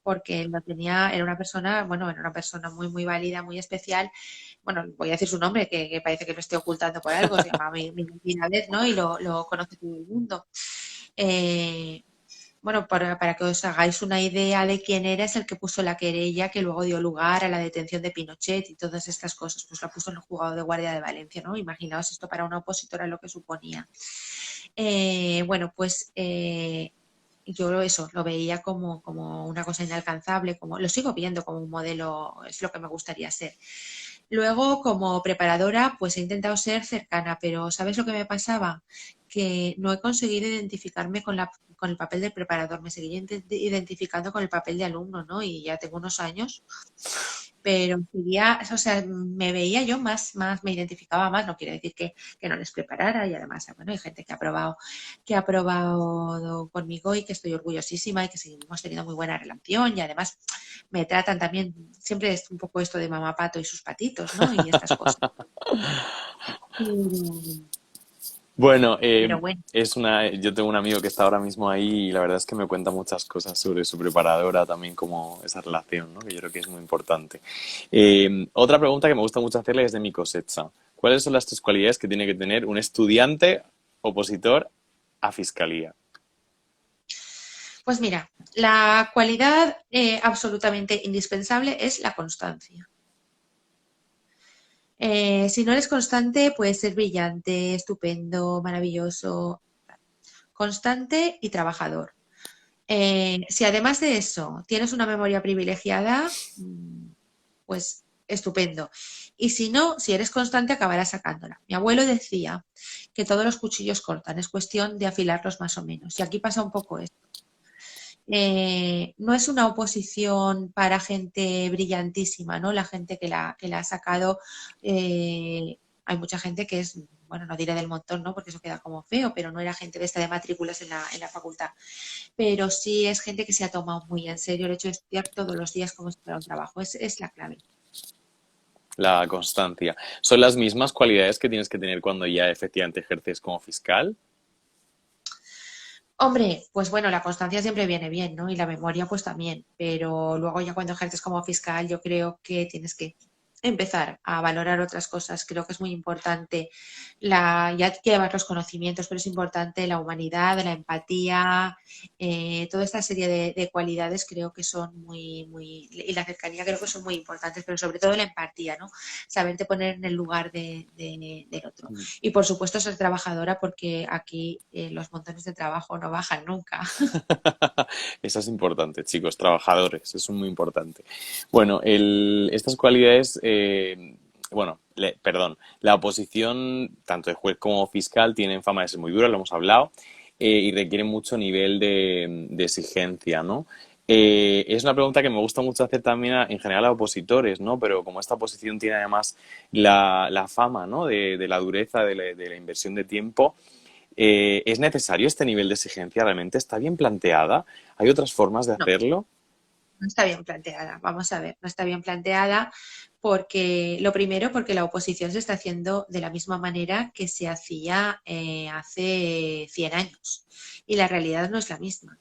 Porque lo tenía, era una persona, bueno, era una persona muy, muy válida, muy especial. Bueno, voy a decir su nombre, que parece que lo estoy ocultando por algo, se llama Miguel vez, ¿no? Y lo conoce todo el mundo. Eh, bueno, para que os hagáis una idea de quién era, es el que puso la querella que luego dio lugar a la detención de Pinochet y todas estas cosas, pues la puso en el juzgado de guardia de Valencia, ¿no? Imaginaos esto para una opositora lo que suponía. Bueno, pues yo eso lo veía como una cosa inalcanzable, como lo sigo viendo como un modelo, es lo que me gustaría ser. Luego, como preparadora, pues he intentado ser cercana, pero ¿sabes lo que me pasaba? Que no he conseguido identificarme con el papel del preparador, me seguía identificando con el papel de alumno, ¿no? Y ya tengo unos años, pero seguía, o sea, me veía yo me identificaba más, no quiere decir que no les preparara y además, bueno, hay gente que ha aprobado conmigo y que estoy orgullosísima y que seguimos teniendo muy buena relación y además me tratan también, siempre es un poco esto de mamá pato y sus patitos, ¿no? Y estas cosas. Pero, Bueno, pero bueno, yo tengo un amigo que está ahora mismo ahí y la verdad es que me cuenta muchas cosas sobre su preparadora, también como esa relación, ¿no? Que yo creo que es muy importante. Otra pregunta que me gusta mucho hacerle es de mi cosecha. ¿Cuáles son las tres cualidades que tiene que tener un estudiante opositor a fiscalía? pues mira, la cualidad absolutamente indispensable es la constancia. Si no eres constante, puedes ser brillante, estupendo, maravilloso, constante y trabajador. Si además de eso tienes una memoria privilegiada, pues estupendo. Y si no, si eres constante, acabarás sacándola. Mi abuelo decía que todos los cuchillos cortan, es cuestión de afilarlos más o menos. Y aquí pasa un poco esto. No es una oposición para gente brillantísima, ¿no? La gente que la ha sacado Hay mucha gente que es, bueno, no diré del montón, ¿no? Porque eso queda como feo, pero no era gente de esta de matrículas en la facultad. Pero sí es gente que se ha tomado muy en serio el hecho de estudiar todos los días como si fuera un trabajo. Es la clave. La constancia. ¿Son las mismas cualidades que tienes que tener cuando ya efectivamente ejerces como fiscal? Hombre, pues bueno, la constancia siempre viene bien, ¿no? Y la memoria pues también, pero luego ya cuando ejerces como fiscal yo creo que tienes que empezar a valorar otras cosas. Creo que es muy importante ya llevar los conocimientos, pero es importante la humanidad, la empatía, toda esta serie de cualidades creo que son y la cercanía creo que son muy importantes, pero sobre todo la empatía, ¿no? Saberte poner en el lugar del otro. Y por supuesto ser trabajadora porque aquí los montones de trabajo no bajan nunca. Eso es importante, chicos, trabajadores, eso es muy importante. Bueno, estas cualidades, bueno, perdón, la oposición, tanto de juez como fiscal, tienen fama de ser muy dura, lo hemos hablado, y requieren mucho nivel de exigencia, ¿no? Es una pregunta que me gusta mucho hacer también en general a opositores, ¿no? Pero como esta oposición tiene además la fama, ¿no? De la dureza, de la inversión de tiempo, ¿es necesario este nivel de exigencia? ¿Realmente está bien planteada? ¿Hay otras formas de No, hacerlo? no está bien planteada. Vamos a ver, no está bien planteada porque, lo primero, porque la oposición se está haciendo de la misma manera que se hacía hace 100 años y la realidad no es la misma.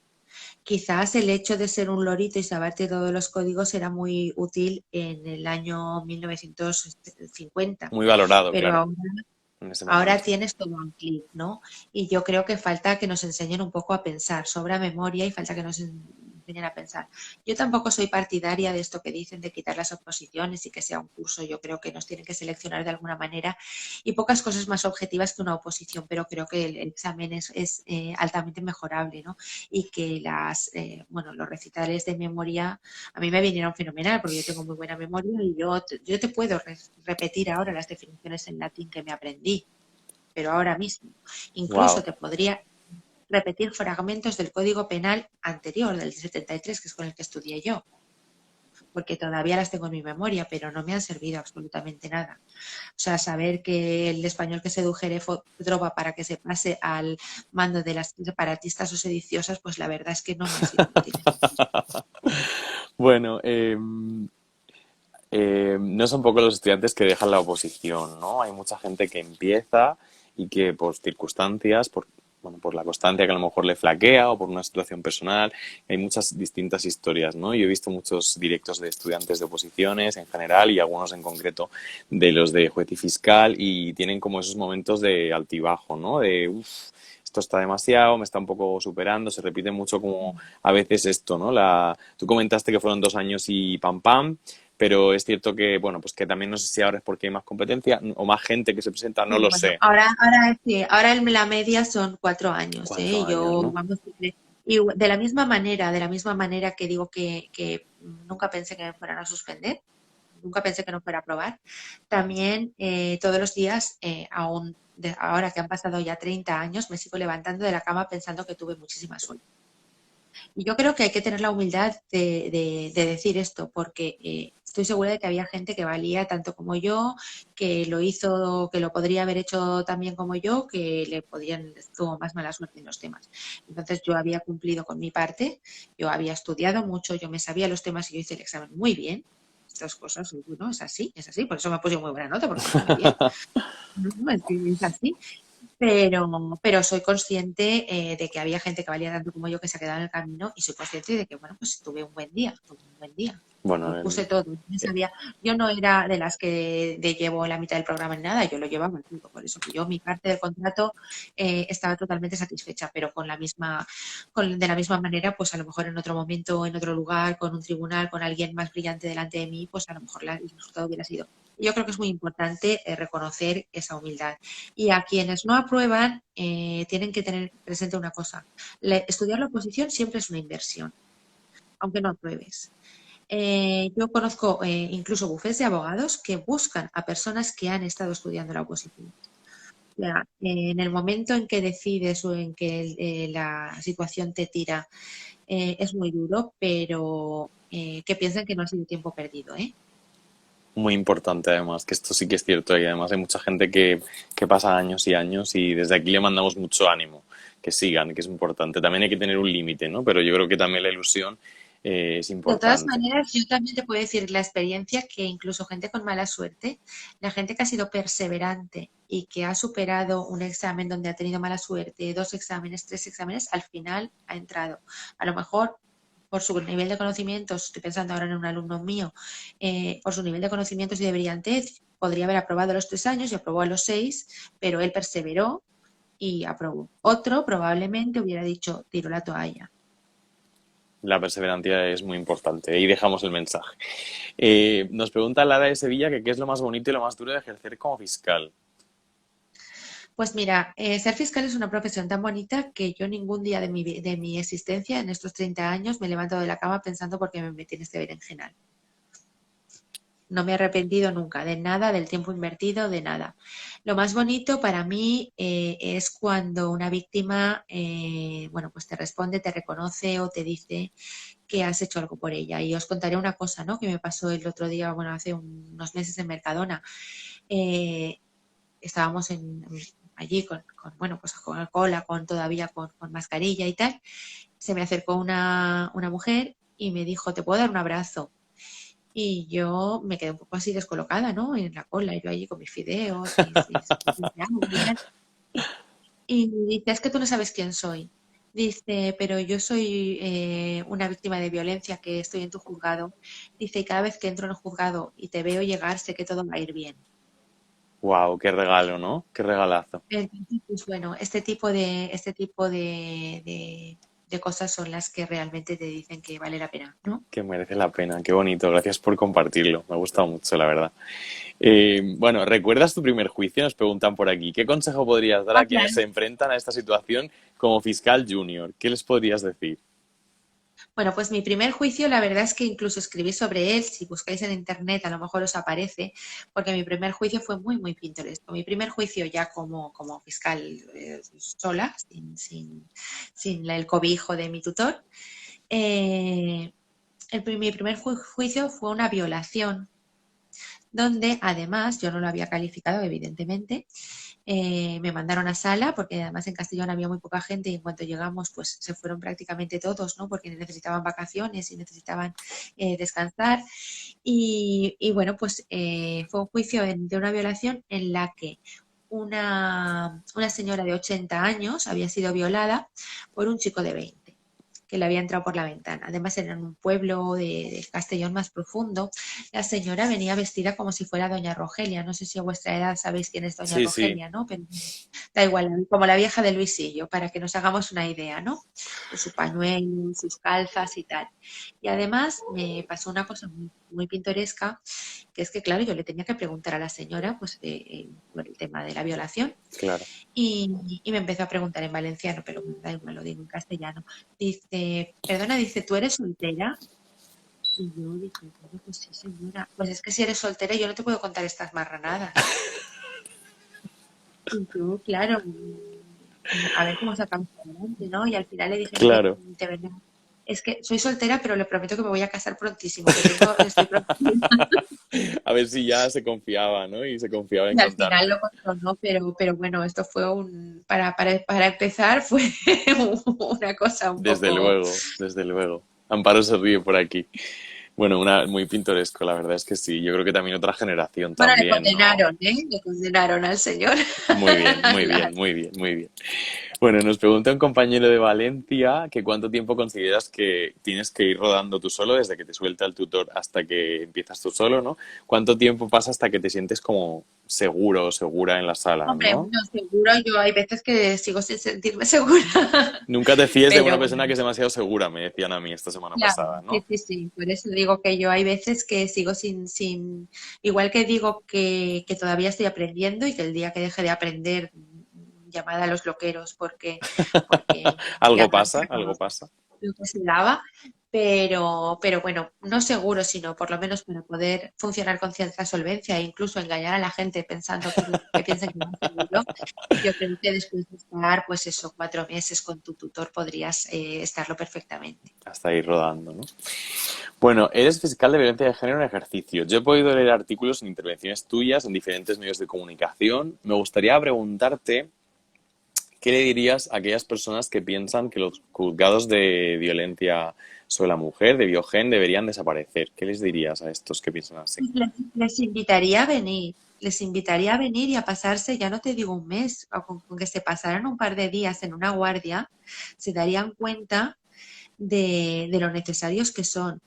Quizás el hecho de ser un lorito y saberte todos los códigos era muy útil en el año 1950, Muy valorado, pero claro, ahora, en ese ahora momento. tienes todo un clic, ¿no? Y yo creo que falta que nos enseñen un poco a pensar, sobra memoria y falta que nos enseñen a pensar. Yo tampoco soy partidaria de esto que dicen de quitar las oposiciones y que sea un curso. Yo creo que nos tienen que seleccionar de alguna manera y pocas cosas más objetivas que una oposición, pero creo que el examen es altamente mejorable, ¿no? Y que bueno, los recitales de memoria a mí me vinieron fenomenal porque yo tengo muy buena memoria y yo te puedo repetir ahora las definiciones en latín que me aprendí, pero ahora mismo. Incluso Wow. te podría repetir fragmentos del Código Penal anterior, del 73, que es con el que estudié yo, porque todavía las tengo en mi memoria, pero no me han servido absolutamente nada. O sea, saber que el español que sedujere fue droga para que se pase al mando de las separatistas o sediciosas, pues la verdad es que no me ha sido útil. Bueno, no son pocos los estudiantes que dejan la oposición, ¿no? Hay mucha gente que empieza y que por circunstancias, bueno, por la constancia que a lo mejor le flaquea o por una situación personal, hay muchas distintas historias, ¿no? Yo he visto muchos directos de estudiantes de oposiciones en general y algunos en concreto de los de juez y fiscal y tienen como esos momentos de altibajo, ¿no? De, uff, esto está demasiado, me está un poco superando, se repite mucho como a veces esto, ¿no? Tú comentaste que fueron 2 años y pam pam, pero es cierto que, bueno, pues que también no sé si ahora es porque hay más competencia o más gente que se presenta, no Sí, lo bueno, sé. ahora la media son 4 años, ¿eh? 4 años, ¿no? Y de la misma manera que digo que nunca pensé que me fueran a suspender, nunca pensé que no fuera a aprobar, también todos los días, ahora que han pasado ya 30 años, me sigo levantando de la cama pensando que tuve muchísima suerte. Y yo creo que hay que tener la humildad de decir esto, porque estoy segura de que había gente que valía tanto como yo, que lo hizo, que lo podría haber hecho también como yo, que tuvo más mala suerte en los temas. Entonces yo había cumplido con mi parte, yo había estudiado mucho, yo me sabía los temas y yo hice el examen muy bien. Estas cosas, bueno, es así, por eso me puse muy buena nota, porque lo hice muy bien. No, es así. Pero soy consciente de que había gente que valía tanto como yo que se ha quedado en el camino y soy consciente de que, bueno, pues tuve un buen día, tuve un buen día. Bueno, Lo puse todo. Yo no era de las que llevo la mitad del programa ni nada, yo lo llevaba todo. Por eso que yo mi parte del contrato estaba totalmente satisfecha, pero de la misma manera, pues a lo mejor en otro momento, en otro lugar, con un tribunal, con alguien más brillante delante de mí, pues a lo mejor el resultado hubiera sido. Yo creo que es muy importante reconocer esa humildad. Y a quienes no aprueban, tienen que tener presente una cosa. Estudiar la oposición siempre es una inversión, aunque no apruebes. Yo conozco incluso bufetes de abogados que buscan a personas que han estado estudiando la oposición. O sea, en el momento en que decides o en que la situación te tira, es muy duro, pero que piensen que no ha sido tiempo perdido, ¿eh? Muy importante además, que esto sí que es cierto y además hay mucha gente que pasa años y años y desde aquí le mandamos mucho ánimo, que sigan, que es importante. También hay que tener un límite, ¿no? Pero yo creo que también la ilusión es De todas importante. maneras, yo también te puedo decir la experiencia que incluso gente con mala suerte, la gente que ha sido perseverante y que ha superado un examen donde ha tenido mala suerte, 2 exámenes, 3 exámenes, al final ha entrado. A lo mejor por su nivel de conocimientos, estoy pensando ahora en un alumno mío, por su nivel de conocimientos y de brillantez, podría haber aprobado a los 3 años y aprobó a los 6, pero él perseveró y aprobó. Otro probablemente hubiera dicho, tiro la toalla. La perseverancia es muy importante y dejamos el mensaje. Nos pregunta Lara de Sevilla que qué es lo más bonito y lo más duro de ejercer como fiscal. Pues mira, ser fiscal es una profesión tan bonita que yo ningún día de mi existencia en estos 30 años me he levantado de la cama pensando por qué me metí en este berenjenal. No me he arrepentido nunca de nada, del tiempo invertido, de nada. Lo más bonito para mí es cuando una víctima, bueno, pues te responde, te reconoce o te dice que has hecho algo por ella. Y os contaré una cosa, ¿no? Que me pasó el otro día, bueno, hace unos meses en Mercadona. Eh, estábamos allí bueno, pues con cola, todavía con mascarilla y tal. Se me acercó una mujer y me dijo, ¿te puedo dar un abrazo? Y yo me quedé un poco así descolocada, ¿no? En la cola, yo allí con mis fideos, mis llamas y tal. Y dice, es que tú no sabes quién soy. Dice, pero yo soy una víctima de violencia que estoy en tu juzgado. Dice, y cada vez que entro en el juzgado y te veo llegar, sé que todo va a ir bien. Wow, qué regalo, ¿no? Qué regalazo. Entonces, pues bueno, de cosas son las que realmente te dicen que vale la pena, ¿no? Que merece la pena, qué bonito. Gracias por compartirlo. Me ha gustado mucho, la verdad. Bueno, ¿recuerdas tu primer juicio? Nos preguntan por aquí. ¿Qué consejo podrías dar Ah, a quienes claro. se enfrentan a esta situación como fiscal junior? ¿Qué les podrías decir? Bueno, pues mi primer juicio, la verdad es que incluso escribí sobre él, si buscáis en internet a lo mejor os aparece, porque mi primer juicio fue muy, muy pintoresco. Mi primer juicio ya como fiscal sola, sin el cobijo de mi tutor. Eh, mi primer juicio fue una violación donde además yo no lo había calificado, evidentemente. Me mandaron a sala porque además en Castellón había muy poca gente y en cuanto llegamos pues se fueron prácticamente todos, ¿no? Porque necesitaban vacaciones y necesitaban descansar. Y bueno, pues fue un juicio de una violación en la que una señora de 80 años había sido violada por un chico de 20 que le había entrado por la ventana. Además, era en un pueblo de Castellón más profundo. La señora venía vestida como si fuera Doña Rogelia. No sé si a vuestra edad sabéis quién es Doña Sí, sí, Rogelia, ¿no? Pero da igual, como la vieja de Luisillo, para que nos hagamos una idea, ¿no? Con su pañuelo, sus calzas y tal. Y además me pasó una cosa muy, muy pintoresca, que es que, claro, yo le tenía que preguntar a la señora, pues, por el tema de la violación, claro. y me empezó a preguntar en valenciano, pero da igual, lo digo en castellano. Dice, perdona, dice, ¿tú eres soltera? Y yo dije, bueno, pues sí, señora. Pues es que si eres soltera yo no te puedo contar estas marranadas. Y yo, claro, a ver cómo sacamos adelante, ¿no? Y al final le dije, mire, Claro. de verdad, es que soy soltera, pero le prometo que me voy a casar prontísimo, estoy prometida. A ver si ya se confiaba, ¿no? Y se confiaba en Y al final contarte. lo contó, ¿no? Pero bueno, esto fue para empezar fue una cosa un Desde poco. luego, desde luego. Amparo se ríe por aquí. Bueno, una muy pintoresco, la verdad es que sí. Yo creo que también otra generación Bueno, le también, ¿no? condenaron, ¿eh? Le condenaron al señor. Muy bien, muy bien, muy bien, muy bien. Bueno, nos pregunta un compañero de Valencia que cuánto tiempo consideras que tienes que ir rodando tú solo, desde que te suelta el tutor hasta que empiezas tú solo, ¿no? ¿Cuánto tiempo pasa hasta que te sientes como seguro o segura en la sala, Hombre, ¿no? bueno, seguro, yo hay veces que sigo sin sentirme segura. Nunca te fíes de una Pero persona que bueno, es demasiado segura, me decían a mí esta semana claro, pasada, sí, ¿no? sí, sí. Por eso digo que yo hay veces que sigo igual que digo que todavía estoy aprendiendo y que el día que deje de aprender, llamada a los loqueros, porque ya Algo no pasa, sé algo pasa. lo que se daba. pero bueno, no seguro, sino por lo menos para poder funcionar con cierta solvencia e incluso engañar a la gente pensando que piensen que va a ser seguro, yo creo que después de estar, pues eso, 4 meses con tu tutor podrías estarlo perfectamente. Hasta ir rodando, ¿no? Bueno, eres fiscal de violencia de género en ejercicio. Yo he podido leer artículos en intervenciones tuyas en diferentes medios de comunicación. Me gustaría preguntarte, ¿qué le dirías a aquellas personas que piensan que los juzgados de violencia sobre la mujer, de Biogen, deberían desaparecer? ¿Qué les dirías a estos que piensan así? Pues les invitaría a venir, les invitaría a venir y a pasarse, ya no te digo un mes, o con que se pasaran un par de días en una guardia, se darían cuenta de lo necesarios que son.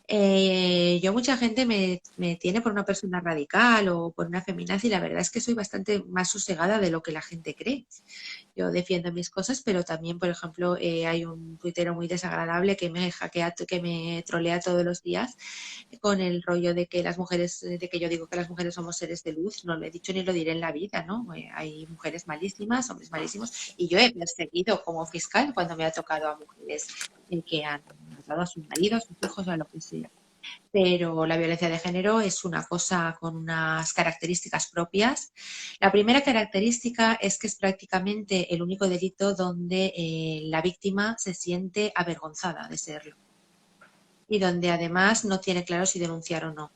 Yo mucha gente me tiene por una persona radical o por una feminazi y la verdad es que soy bastante más sosegada de lo que la gente cree. Yo defiendo mis cosas, pero también, por ejemplo, hay un tuitero muy desagradable que me hackea, que me trolea todos los días con el rollo de que las mujeres, de que yo digo que las mujeres somos seres de luz. No lo he dicho ni lo diré en la vida, ¿no? Hay mujeres malísimas, hombres malísimos, y yo he perseguido como fiscal cuando me ha tocado a mujeres que han matado a sus maridos, a sus hijos, a lo que sea. Pero la violencia de género es una cosa con unas características propias. La primera característica es que es prácticamente el único delito donde la víctima se siente avergonzada de serlo y donde además no tiene claro si denunciar o no.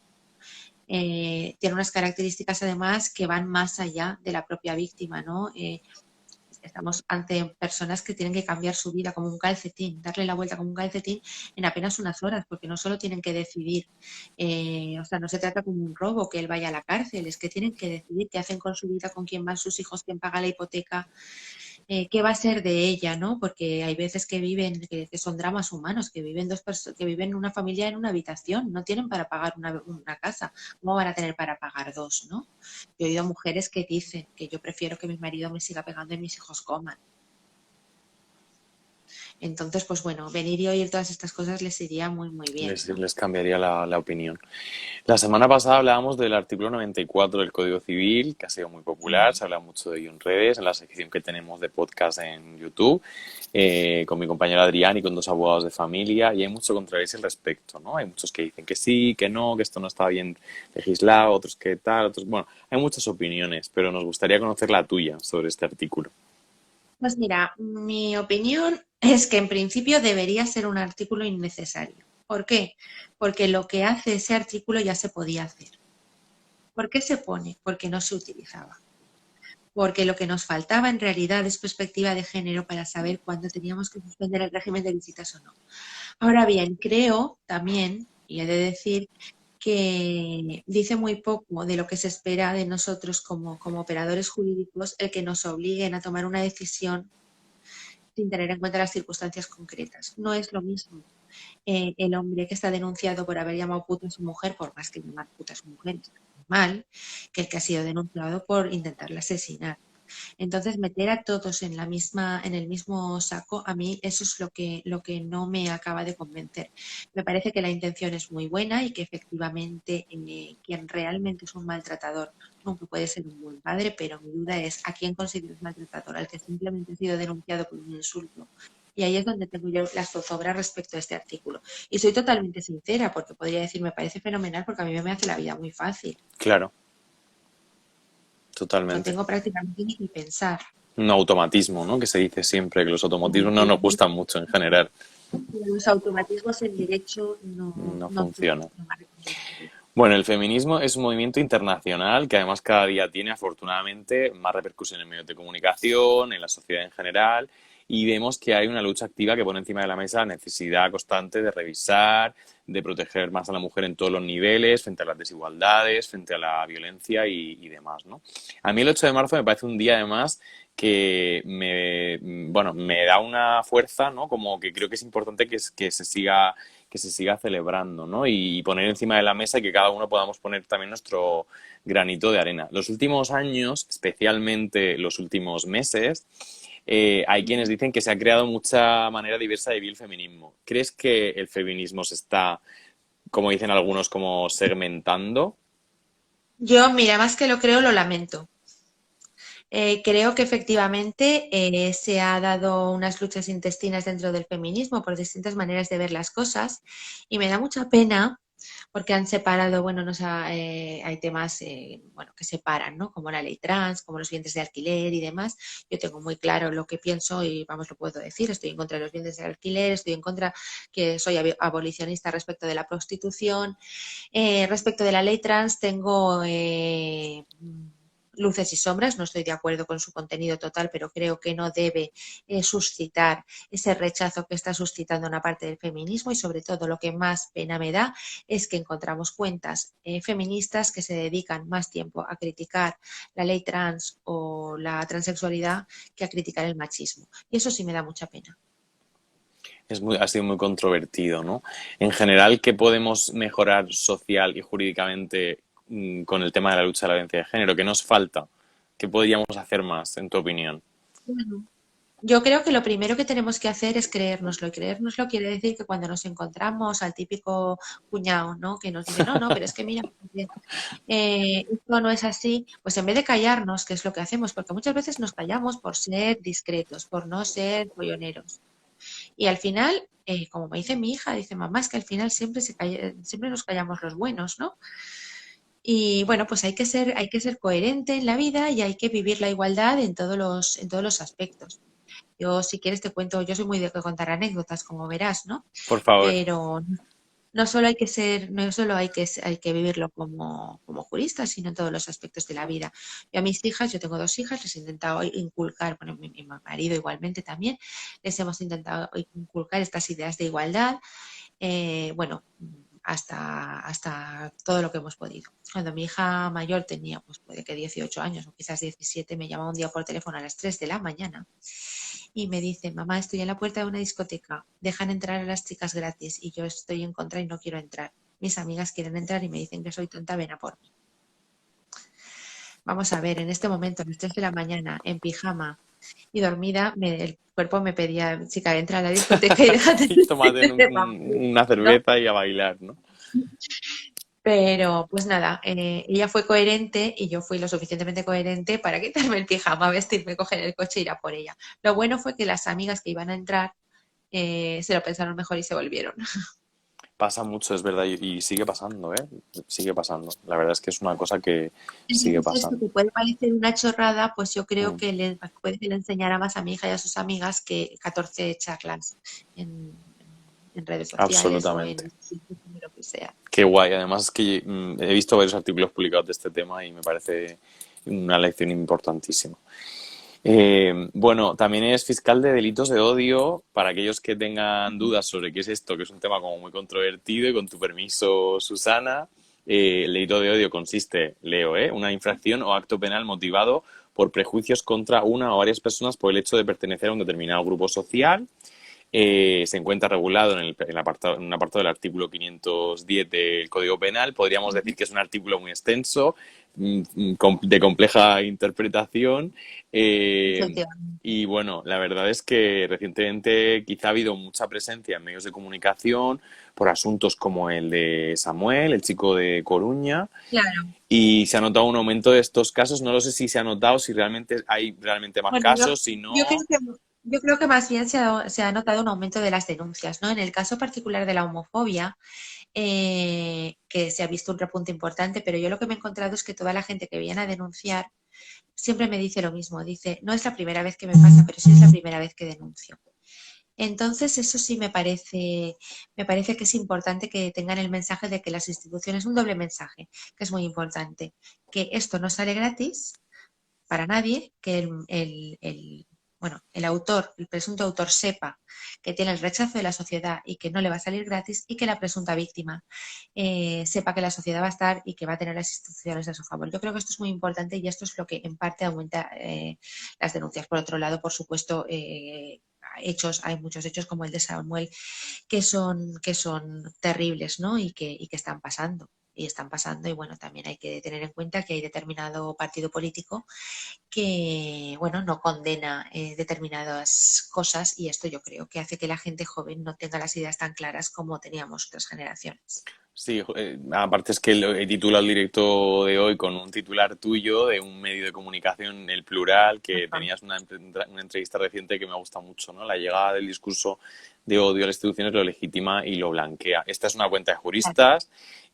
Tiene unas características además que van más allá de la propia víctima, ¿no? Estamos ante personas que tienen que cambiar su vida como un calcetín, darle la vuelta como un calcetín en apenas unas horas, porque no solo tienen que decidir, o sea, no se trata como un robo, que él vaya a la cárcel, es que tienen que decidir qué hacen con su vida, con quién van sus hijos, quién paga la hipoteca, qué va a ser de ella, ¿no? Porque hay veces que viven, que son dramas humanos, que viven que viven una familia en una habitación, no tienen para pagar una casa, ¿cómo van a tener para pagar dos, ¿no? Yo he oído mujeres que dicen que yo prefiero que mi marido me siga pegando y mis hijos coman. Entonces, pues bueno, venir y oír todas estas cosas les iría muy, muy bien, ¿no? Les cambiaría la opinión. La semana pasada hablábamos del artículo 94 del Código Civil, que ha sido muy popular, se habla mucho de ello en redes, en la sección que tenemos de podcast en YouTube, con mi compañero Adrián y con dos abogados de familia, y hay mucho controversia al respecto, ¿no? Hay muchos que dicen que sí, que no, que esto no está bien legislado, otros que tal, otros... Bueno, hay muchas opiniones, pero nos gustaría conocer la tuya sobre este artículo. Pues mira, mi opinión es que en principio debería ser un artículo innecesario. ¿Por qué? Porque lo que hace ese artículo ya se podía hacer. ¿Por qué se pone? Porque no se utilizaba. Porque lo que nos faltaba en realidad es perspectiva de género para saber cuándo teníamos que suspender el régimen de visitas o no. Ahora bien, creo también, y he de decir, que dice muy poco de lo que se espera de nosotros como operadores jurídicos el que nos obliguen a tomar una decisión sin tener en cuenta las circunstancias concretas. No es lo mismo el hombre que está denunciado por haber llamado puta a su mujer, por más que llamar puta a su mujer está mal, que el que ha sido denunciado por intentarla asesinar. Entonces, meter a todos en el mismo saco, a mí eso es lo que no me acaba de convencer. Me parece que la intención es muy buena y que efectivamente quien realmente es un maltratador nunca puede ser un buen padre, pero mi duda es a quién consideras maltratador, al que simplemente ha sido denunciado por un insulto. Y ahí es donde tengo yo la zozobra respecto a este artículo. Y soy totalmente sincera, porque podría decir, me parece fenomenal porque a mí me hace la vida muy fácil. Claro, No totalmente. tengo prácticamente ni que pensar. Un automatismo, ¿no? Que se dice siempre que los automatismos no nos Y gustan mucho en general. los automatismos en derecho No no funciona. funcionan. Bueno, el feminismo es un movimiento internacional que además cada día tiene afortunadamente más repercusión en medios de comunicación, en la sociedad en general, y vemos que hay una lucha activa que pone encima de la mesa la necesidad constante de revisar, de proteger más a la mujer en todos los niveles, frente a las desigualdades, frente a la violencia y demás, ¿no? A mí el 8 de marzo me parece un día además que bueno, me da una fuerza, ¿no? Como que creo que es importante que se siga celebrando, ¿no? Y poner encima de la mesa y que cada uno podamos poner también nuestro granito de arena. Los últimos años, especialmente los últimos meses, hay quienes dicen que se ha creado mucha manera diversa de vivir el feminismo. ¿Crees que el feminismo se está, como dicen algunos, como segmentando? Yo, mira, más que lo creo, lo lamento. Creo que efectivamente se ha dado unas luchas intestinas dentro del feminismo por distintas maneras de ver las cosas y me da mucha pena porque han separado, bueno, no sé, hay temas bueno, que separan, ¿no? Como la ley trans, como los vientres de alquiler y demás. Yo tengo muy claro lo que pienso y, vamos, lo puedo decir. Estoy en contra de los vientres de alquiler, estoy en contra que soy abolicionista respecto de la prostitución. Respecto de la ley trans, tengo luces y sombras, no estoy de acuerdo con su contenido total, pero creo que no debe suscitar ese rechazo que está suscitando una parte del feminismo y sobre todo lo que más pena me da es que encontramos cuentas feministas que se dedican más tiempo a criticar la ley trans o la transexualidad que a criticar el machismo. Y eso sí me da mucha pena. Ha sido muy controvertido, ¿no? En general, ¿qué podemos mejorar social y jurídicamente con el tema de la lucha de la violencia de género? ¿Qué nos falta? ¿Qué podríamos hacer más, en tu opinión? Bueno, yo creo que lo primero que tenemos que hacer es creérnoslo. Y creérnoslo quiere decir que cuando nos encontramos al típico cuñado, ¿no? Que nos dice, no, no, pero es que mira, esto no es así, pues en vez de callarnos, que es lo que hacemos, porque muchas veces nos callamos por ser discretos, por no ser folloneros. Y al final, como me dice mi hija, dice, mamá, es que al final siempre nos callamos los buenos, ¿no? Y bueno, pues hay que ser coherente en la vida y hay que vivir la igualdad en todos los aspectos. Yo, si quieres, te cuento, yo soy muy de contar anécdotas, como verás, ¿no? Por favor. Pero no solo hay que ser, no solo hay que vivirlo como jurista, sino en todos los aspectos de la vida. Yo a mis hijas, yo tengo dos hijas, les he intentado inculcar, bueno, mi marido igualmente también, les hemos intentado inculcar estas ideas de igualdad, bueno, hasta todo lo que hemos podido. Cuando mi hija mayor tenía, pues puede que 18 años o quizás 17, me llamó un día por teléfono a las 3 de la mañana y me dice, mamá, estoy en la puerta de una discoteca, dejan entrar a las chicas gratis y yo estoy en contra y no quiero entrar. Mis amigas quieren entrar y me dicen que soy tonta, ven a por mí. Vamos a ver, en este momento, a las 3 de la mañana, en pijama y dormida, el cuerpo me pedía, chica, entra a la discoteca y déjate Y tómate de una ¿no? cerveza y a bailar, ¿no? Pero pues nada, ella fue coherente y yo fui lo suficientemente coherente para quitarme el pijama, vestirme, coger el coche e ir a por ella. Lo bueno fue que las amigas que iban a entrar se lo pensaron mejor y se volvieron. Pasa mucho, es verdad, y sigue pasando, ¿eh? Sigue pasando. La verdad es que es una cosa que sigue Entonces, esto pasando. que puede parecer una chorrada, pues yo creo Mm. que puede que le enseñara más a mi hija y a sus amigas que 14 charlas en, en redes sociales o Absolutamente. en lo que sea. Qué guay. Además es que he visto varios artículos publicados de este tema y me parece una lección importantísima. Bueno, también es fiscal de delitos de odio. Para aquellos que tengan dudas sobre qué es esto, que es un tema como muy controvertido, y con tu permiso, Susana, el delito de odio consiste, leo, una infracción o acto penal motivado por prejuicios contra una o varias personas por el hecho de pertenecer a un determinado grupo social. Se encuentra regulado en un apartado del artículo 510 del Código Penal. Podríamos decir que es un artículo muy extenso, de compleja interpretación. eh, Efectivamente. y bueno, la verdad es que recientemente quizá ha habido mucha presencia en medios de comunicación por asuntos como el de Samuel, el chico de Coruña, Claro. y se ha notado un aumento de estos casos. No lo sé si se ha notado, si realmente hay realmente más Bueno, casos, si yo creo no. que, yo creo que más bien se ha notado un aumento de las denuncias, ¿no? En el caso particular de la homofobia, que se ha visto un repunte importante, pero yo lo que me he encontrado es que toda la gente que viene a denunciar siempre me dice lo mismo, dice, no es la primera vez que me pasa, pero sí es la primera vez que denuncio. Entonces, eso sí me parece que es importante que tengan el mensaje de que las instituciones, un doble mensaje, que es muy importante, que esto no sale gratis para nadie, que bueno, el autor, el presunto autor sepa que tiene el rechazo de la sociedad y que no le va a salir gratis y que la presunta víctima sepa que la sociedad va a estar y que va a tener las instituciones a su favor. Yo creo que esto es muy importante y esto es lo que en parte aumenta las denuncias. Por otro lado, por supuesto, hay muchos hechos como el de Samuel que son terribles, ¿no? Y que están pasando. Y están pasando, y bueno, también hay que tener en cuenta que hay determinado partido político que, bueno, no condena determinadas cosas y esto yo creo que hace que la gente joven no tenga las ideas tan claras como teníamos otras generaciones. Sí, aparte es que he titulado el directo de hoy con un titular tuyo de un medio de comunicación, El Plural, que Ajá. tenías una entrevista reciente que me gusta mucho, ¿no? La llegada del discurso de odio a las instituciones lo legitima y lo blanquea. Esta es una cuenta de juristas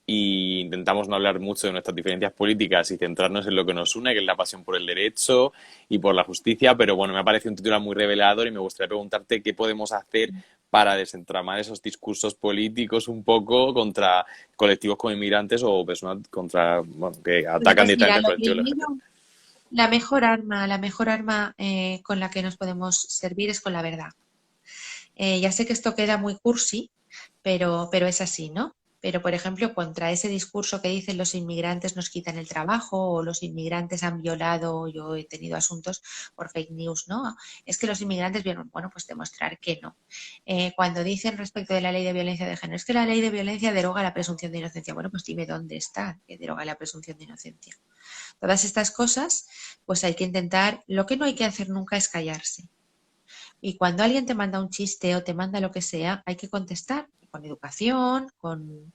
y intentamos no hablar mucho de nuestras diferencias políticas y centrarnos en lo que nos une, que es la pasión por el derecho y por la justicia, pero bueno, me ha parecido un titular muy revelador y me gustaría preguntarte qué podemos hacer para desentramar esos discursos políticos un poco contra colectivos como inmigrantes o personas contra, bueno, que Bueno, atacan pues directamente mira, al lo colectivo LGBT. primero, la mejor arma con la que nos podemos servir es con la verdad. Ya sé que esto queda muy cursi, pero es así, ¿no? Pero, por ejemplo, contra ese discurso que dicen los inmigrantes nos quitan el trabajo o los inmigrantes han violado, yo he tenido asuntos por fake news, ¿no? Es que los inmigrantes vieron, bueno, pues demostrar que no. Cuando dicen respecto de la ley de violencia de género, es que la ley de violencia deroga la presunción de inocencia. Bueno, pues dime dónde está que deroga la presunción de inocencia. Todas estas cosas, pues hay que intentar, lo que no hay que hacer nunca es callarse. Y cuando alguien te manda un chiste o te manda lo que sea, hay que contestar con educación, con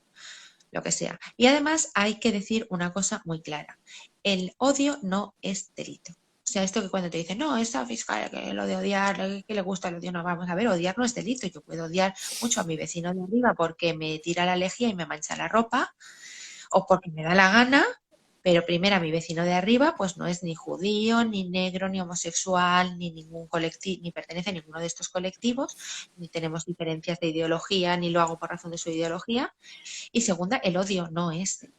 lo que sea. Y además hay que decir una cosa muy clara. El odio no es delito. O sea, esto que cuando te dicen, no, esa fiscal que lo de odiar, que le gusta el odio, no, vamos a ver, odiar no es delito. Yo puedo odiar mucho a mi vecino de arriba porque me tira la lejía y me mancha la ropa, o porque me da la gana, pero primero a mi vecino de arriba, pues no es ni judío, ni negro, ni homosexual, ni ningún colectivo, ni pertenece a ninguno de estos colectivos, ni tenemos diferencias de ideología, ni lo hago por razón de su ideología. Y segunda, el odio no es delito.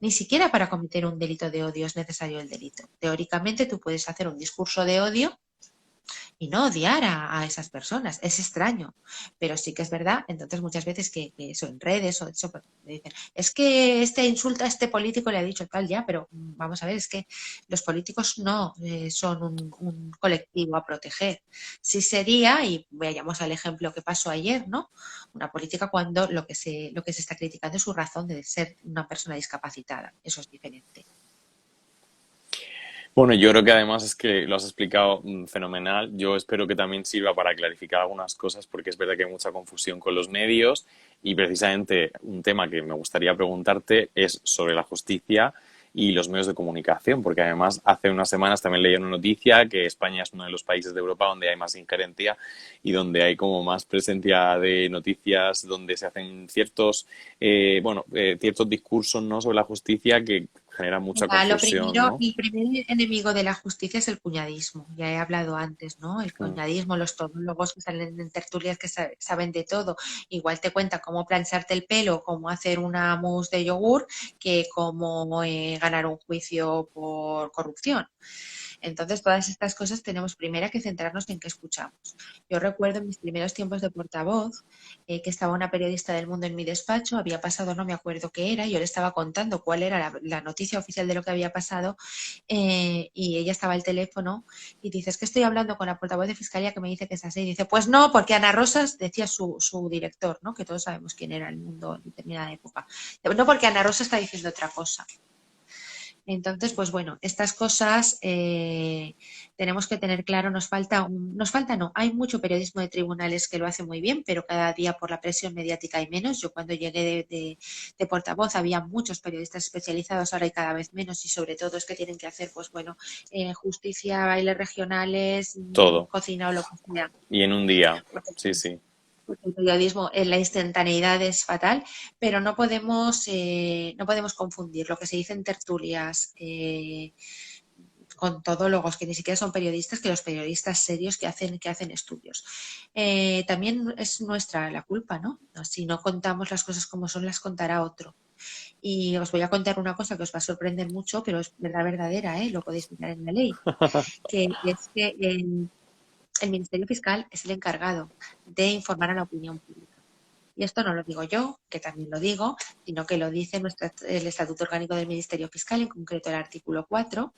Ni siquiera para cometer un delito de odio es necesario el delito. Teóricamente tú puedes hacer un discurso de odio y no odiar a esas personas. Es extraño, pero sí que es verdad. Entonces, muchas veces que eso en redes o eso, pues, me dicen, es que este insulta a este político le ha dicho tal, ya, pero vamos a ver, es que los políticos no son un colectivo a proteger. Sí sería, y vayamos al ejemplo que pasó ayer, ¿no? Una política cuando lo que se está criticando es su razón de ser una persona discapacitada. Eso es diferente. Bueno, yo creo que además es que lo has explicado fenomenal. Yo espero que también sirva para clarificar algunas cosas porque es verdad que hay mucha confusión con los medios y precisamente un tema que me gustaría preguntarte es sobre la justicia y los medios de comunicación, porque además hace unas semanas también leí una noticia que España es uno de los países de Europa donde hay más injerencia y donde hay como más presencia de noticias, donde se hacen ciertos discursos, ¿no?, sobre la justicia que generan mucha Mira, confusión, ¿no? el primer enemigo de la justicia es el cuñadismo. Ya he hablado antes, ¿no? El Mm. cuñadismo, los todólogos que salen en tertulias que saben de todo. Igual te cuenta cómo plancharte el pelo, cómo hacer una mousse de yogur, que cómo ganar un juicio por corrupción. Entonces, todas estas cosas tenemos primero que centrarnos en qué escuchamos. Yo recuerdo en mis primeros tiempos de portavoz que estaba una periodista del Mundo en mi despacho, había pasado, no me acuerdo qué era, yo le estaba contando cuál era la noticia oficial de lo que había pasado y ella estaba al teléfono y dice, es que estoy hablando con la portavoz de Fiscalía que me dice que es así. Y dice, pues no, porque Ana Rosas, decía su director, ¿no? Que todos sabemos quién era el Mundo en determinada época. No, porque Ana Rosa está diciendo otra cosa. Entonces, pues bueno, estas cosas tenemos que tener claro, nos falta no, hay mucho periodismo de tribunales que lo hace muy bien, pero cada día por la presión mediática hay menos. Yo cuando llegué de portavoz había muchos periodistas especializados, ahora hay cada vez menos y sobre todo es que tienen que hacer, pues bueno, justicia, bailes regionales, Todo. cocina o lo que sea. Y en un día. Sí, sí. Porque el periodismo en la instantaneidad es fatal, pero no podemos confundir lo que se dice en tertulias con todólogos que ni siquiera son periodistas, que los periodistas serios que hacen estudios. También es nuestra la culpa, ¿no? Si no contamos las cosas como son, las contará otro. Y os voy a contar una cosa que os va a sorprender mucho, pero es verdad verdadera, ¿eh? Lo podéis mirar en la ley, que es que el Ministerio Fiscal es el encargado de informar a la opinión pública. Y esto no lo digo yo, que también lo digo, sino que lo dice el Estatuto Orgánico del Ministerio Fiscal, en concreto el artículo 4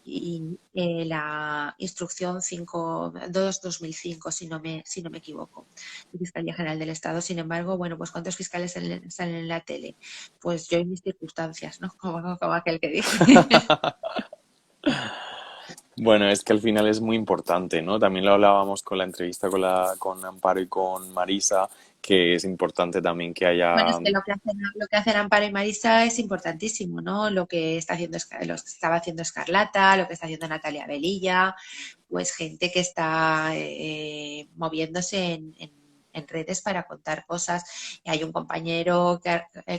y la instrucción 5.2/2005, si no me equivoco, de Fiscalía General del Estado. Sin embargo, bueno, pues ¿cuántos fiscales salen en la tele? Pues yo y mis circunstancias, ¿no? Como aquel que dice. Bueno, es que al final es muy importante, ¿no? También lo hablábamos con la entrevista con Amparo y con Marisa, que es importante también que Bueno, haya. es que lo que hacen Amparo y Marisa es importantísimo, ¿no? Lo que está haciendo, lo que estaba haciendo Escarlata, lo que está haciendo Natalia Velilla, pues gente que está moviéndose en redes para contar cosas. Y hay un compañero,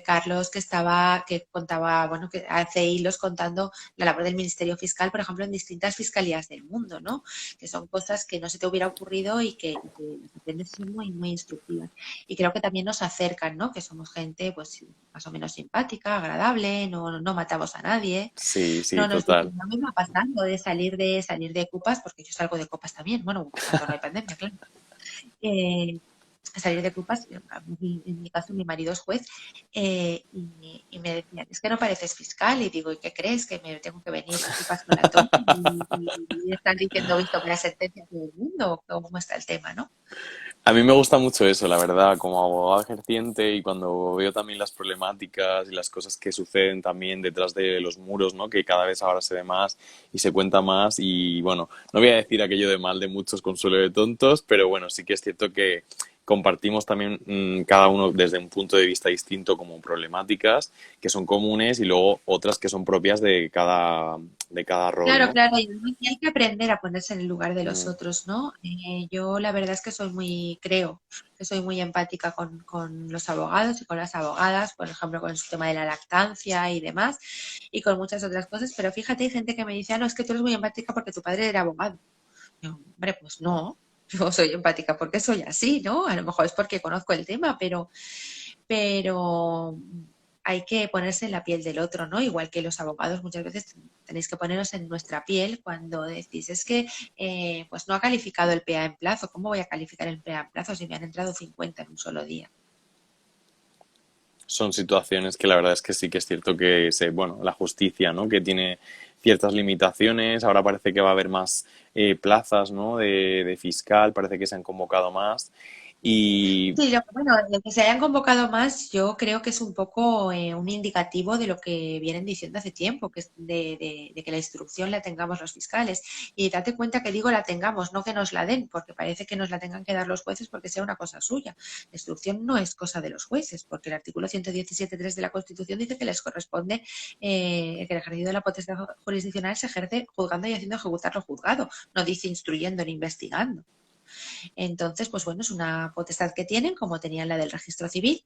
Carlos, que contaba, bueno, que hace hilos contando la labor del Ministerio Fiscal, por ejemplo, en distintas fiscalías del mundo, ¿no? Que son cosas que no se te hubiera ocurrido y que las aprendes son muy, muy instructivas. Y creo que también nos acercan, ¿no? Que somos gente, pues, más o menos simpática, agradable, no matamos a nadie, Sí, sí, no nos total. dicen, a mí me va pasando de salir de copas, porque yo salgo de copas también, bueno, cuando no hay pandemia, claro. Eh, salir de copas, en mi caso mi marido es juez, y me decían, es que no pareces fiscal, y digo, ¿y qué crees? Que me tengo que venir de copas con la tonta y están diciendo visto para sentencia a todo el mundo, ¿cómo está el tema, no? A mí me gusta mucho eso, la verdad, como abogado ejerciente y cuando veo también las problemáticas y las cosas que suceden también detrás de los muros, ¿no? Que cada vez ahora se ve más y se cuenta más y bueno, no voy a decir aquello de mal de muchos consuelo de tontos, pero bueno, sí que es cierto que compartimos también cada uno desde un punto de vista distinto como problemáticas que son comunes y luego otras que son propias de cada rol, Claro, ¿no? claro, y hay que aprender a ponerse en el lugar de los Mm. otros, ¿no? Yo la verdad es que creo que soy muy empática con los abogados y con las abogadas, por ejemplo, con el tema de la lactancia y demás, y con muchas otras cosas, pero fíjate, hay gente que me dice, ah, no, es que tú eres muy empática porque tu padre era abogado. Yo, hombre, pues no, yo soy empática porque soy así, ¿no? A lo mejor es porque conozco el tema, pero hay que ponerse en la piel del otro, ¿no? Igual que los abogados muchas veces tenéis que poneros en nuestra piel cuando decís, es que pues no ha calificado el PA en plazo, ¿cómo voy a calificar el PA en plazo si me han entrado 50 en un solo día? Son situaciones que la verdad es que sí que es cierto que bueno, la justicia, ¿no? Que tiene ciertas limitaciones. Ahora parece que va a haber más plazas, ¿no? De fiscal, parece que se han convocado más. Y Sí, bueno, el que se hayan convocado más, yo creo que es un poco un indicativo de lo que vienen diciendo hace tiempo, que es de que la instrucción la tengamos los fiscales. Y date cuenta que digo la tengamos, no que nos la den, porque parece que nos la tengan que dar los jueces porque sea una cosa suya. La instrucción no es cosa de los jueces, porque el artículo 117.3 de la Constitución dice que les corresponde que el ejercicio de la potestad jurisdiccional se ejerce juzgando y haciendo ejecutar lo juzgado, no dice instruyendo ni investigando. Entonces, pues bueno, es una potestad que tienen, como tenían la del registro civil,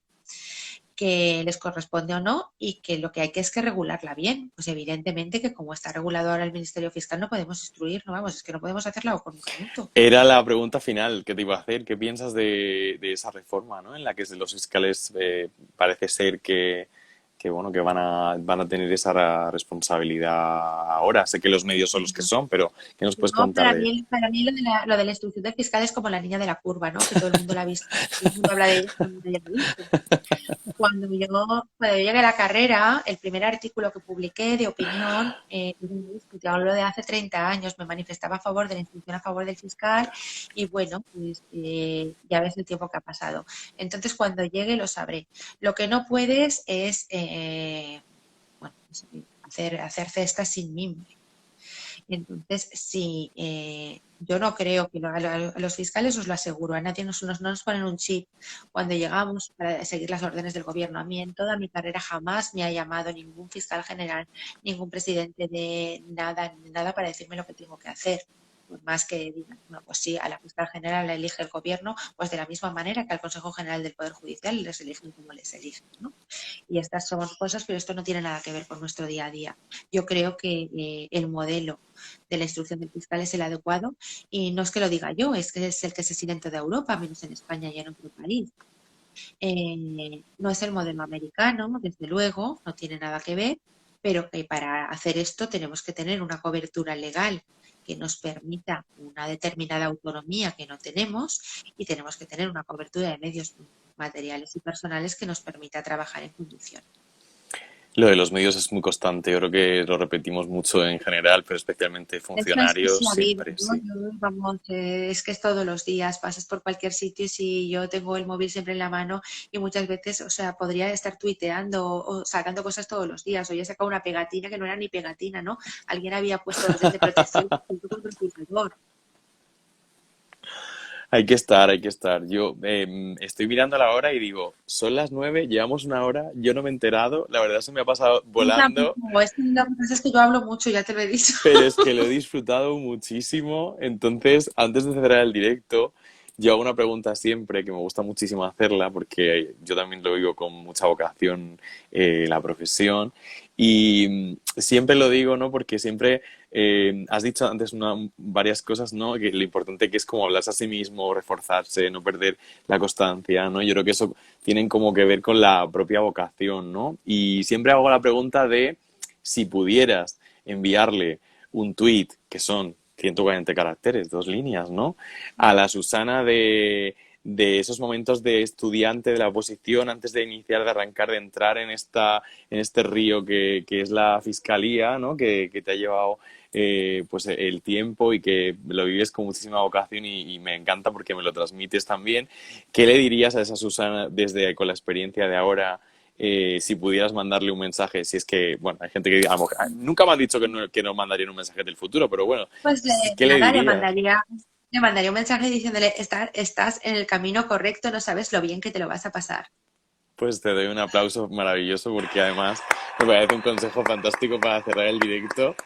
que les corresponde o no y que lo que hay que es que regularla bien. Pues evidentemente que como está regulado ahora el Ministerio Fiscal no podemos instruir, no vamos, es que no podemos hacerla con un minuto. era la pregunta final que te iba a hacer. ¿Qué piensas de esa reforma, ¿no? En la que los fiscales parece ser que bueno, que van a tener esa responsabilidad ahora. Sé que los medios son los que son, pero ¿qué nos puedes No, contar de? para mí lo de la instrucción del fiscal es como la niña de la curva, ¿no? Que todo el mundo la ha visto, todo el mundo habla de ella, todo el mundo ya la ha visto. Cuando yo llegué a la carrera, el primer artículo que publiqué de opinión, te hablo de hace 30 años, me manifestaba a favor de la instrucción a favor del fiscal y bueno, pues ya ves el tiempo que ha pasado. Entonces, cuando llegue lo sabré. Lo que no puedes es bueno, pues, hacer cestas sin mimbre. Entonces, sí, yo no creo que a los fiscales os lo aseguro, a nadie no nos ponen un chip cuando llegamos para seguir las órdenes del gobierno. A mí en toda mi carrera jamás me ha llamado ningún fiscal general, ningún presidente de nada, nada para decirme lo que tengo que hacer. Por más que digan, bueno, pues sí, a la fiscal general la elige el gobierno, pues de la misma manera que al Consejo General del Poder Judicial les eligen como les eligen, ¿no? Y estas son cosas, pero esto no tiene nada que ver con nuestro día a día. Yo creo que el modelo de la instrucción del fiscal es el adecuado y no es que lo diga yo, es que es el que se sigue en toda Europa, menos en España y en otro país. No es el modelo americano, desde luego, no tiene nada que ver, pero que para hacer esto tenemos que tener una cobertura legal que nos permita una determinada autonomía que no tenemos y tenemos que tener una cobertura de medios materiales y personales que nos permita trabajar en condiciones. Lo de los medios es muy constante, yo creo que lo repetimos mucho en general, pero especialmente Esto es que es funcionarios la vida, siempre, ¿no? sí. Vamos, es que es todos los días, pasas por cualquier sitio y si yo tengo el móvil siempre en la mano y muchas veces, o sea, podría estar tuiteando o sacando cosas todos los días. Hoy he sacado una pegatina que no era ni pegatina, ¿no? Alguien había puesto los de protección contra el tuitador. Hay que estar, hay que estar. Yo estoy mirando la hora y digo, son las 9, llevamos una hora, yo no me he enterado, la verdad se me ha pasado Yo volando, tampoco, es que lo que pasa es que yo hablo mucho, ya te lo he dicho. pero es que lo he disfrutado muchísimo. Entonces, antes de cerrar el directo, yo hago una pregunta siempre que me gusta muchísimo hacerla porque yo también lo vivo con mucha vocación la profesión y siempre lo digo, ¿no? Porque siempre has dicho antes varias cosas, ¿no? Que lo importante que es como hablarse a sí mismo, reforzarse, no perder la constancia, ¿no? Yo creo que eso tienen como que ver con la propia vocación, ¿no? Y siempre hago la pregunta de si pudieras enviarle un tweet que son 140 caracteres, 2 líneas, ¿no? A la Susana de esos momentos de estudiante de la oposición antes de iniciar, de arrancar, de entrar en este río que es la fiscalía, ¿no? Que te ha llevado pues el tiempo y que lo vives con muchísima vocación y me encanta porque me lo transmites también. ¿Qué le dirías a esa Susana desde con la experiencia de ahora? Si pudieras mandarle un mensaje, si es que, bueno, hay gente que a lo mejor, nunca me han dicho que no mandarían un mensaje del futuro, pero bueno, Pues ¿qué le nada, dirías? le mandaría un mensaje diciéndole, estás en el camino correcto, no sabes lo bien que te lo vas a pasar. Pues te doy un aplauso maravilloso porque además me parece un consejo fantástico para cerrar el directo.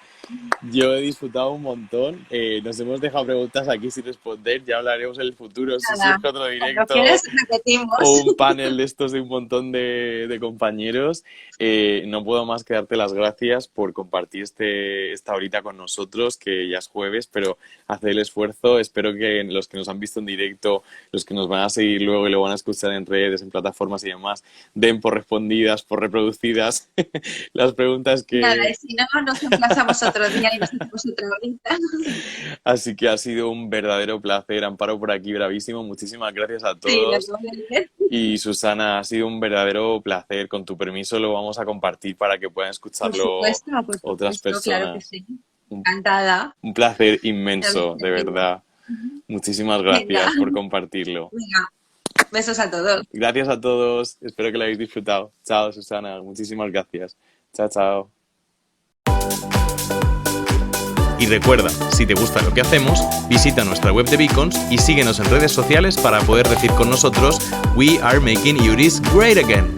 Yo he disfrutado un montón. Nos hemos dejado preguntas aquí sin responder. Ya hablaremos en el futuro si Nada, surge otro cuando directo quieres repetimos. o un panel de estos de un montón de compañeros. No puedo más que darte las gracias por compartir esta horita con nosotros, que ya es jueves, pero hacer el esfuerzo. Espero que los que nos han visto en directo, los que nos van a seguir luego y lo van a escuchar en redes, en plataformas y demás, den por respondidas, por reproducidas las preguntas Nada, y que... si no, nos emplazamos otro día y nos hacemos otra horita. Así que ha sido un verdadero placer. Amparo por aquí, bravísimo. Muchísimas gracias a Sí, lo todos. tengo que decir. Y Susana, ha sido un verdadero placer. Con tu permiso lo vamos a compartir para que puedan escucharlo Por otras supuesto, claro que personas. sí. Un, Encantada. un placer Ya lo inmenso, de sé. verdad. Muchísimas Venga, gracias por compartirlo. venga, besos a todos. Gracias a todos. Espero que lo hayáis disfrutado. Chao, Susana. Muchísimas gracias. Chao, chao. Y recuerda, si te gusta lo que hacemos, visita nuestra web de Beacons y síguenos en redes sociales para poder decir con nosotros We are making URIs great again.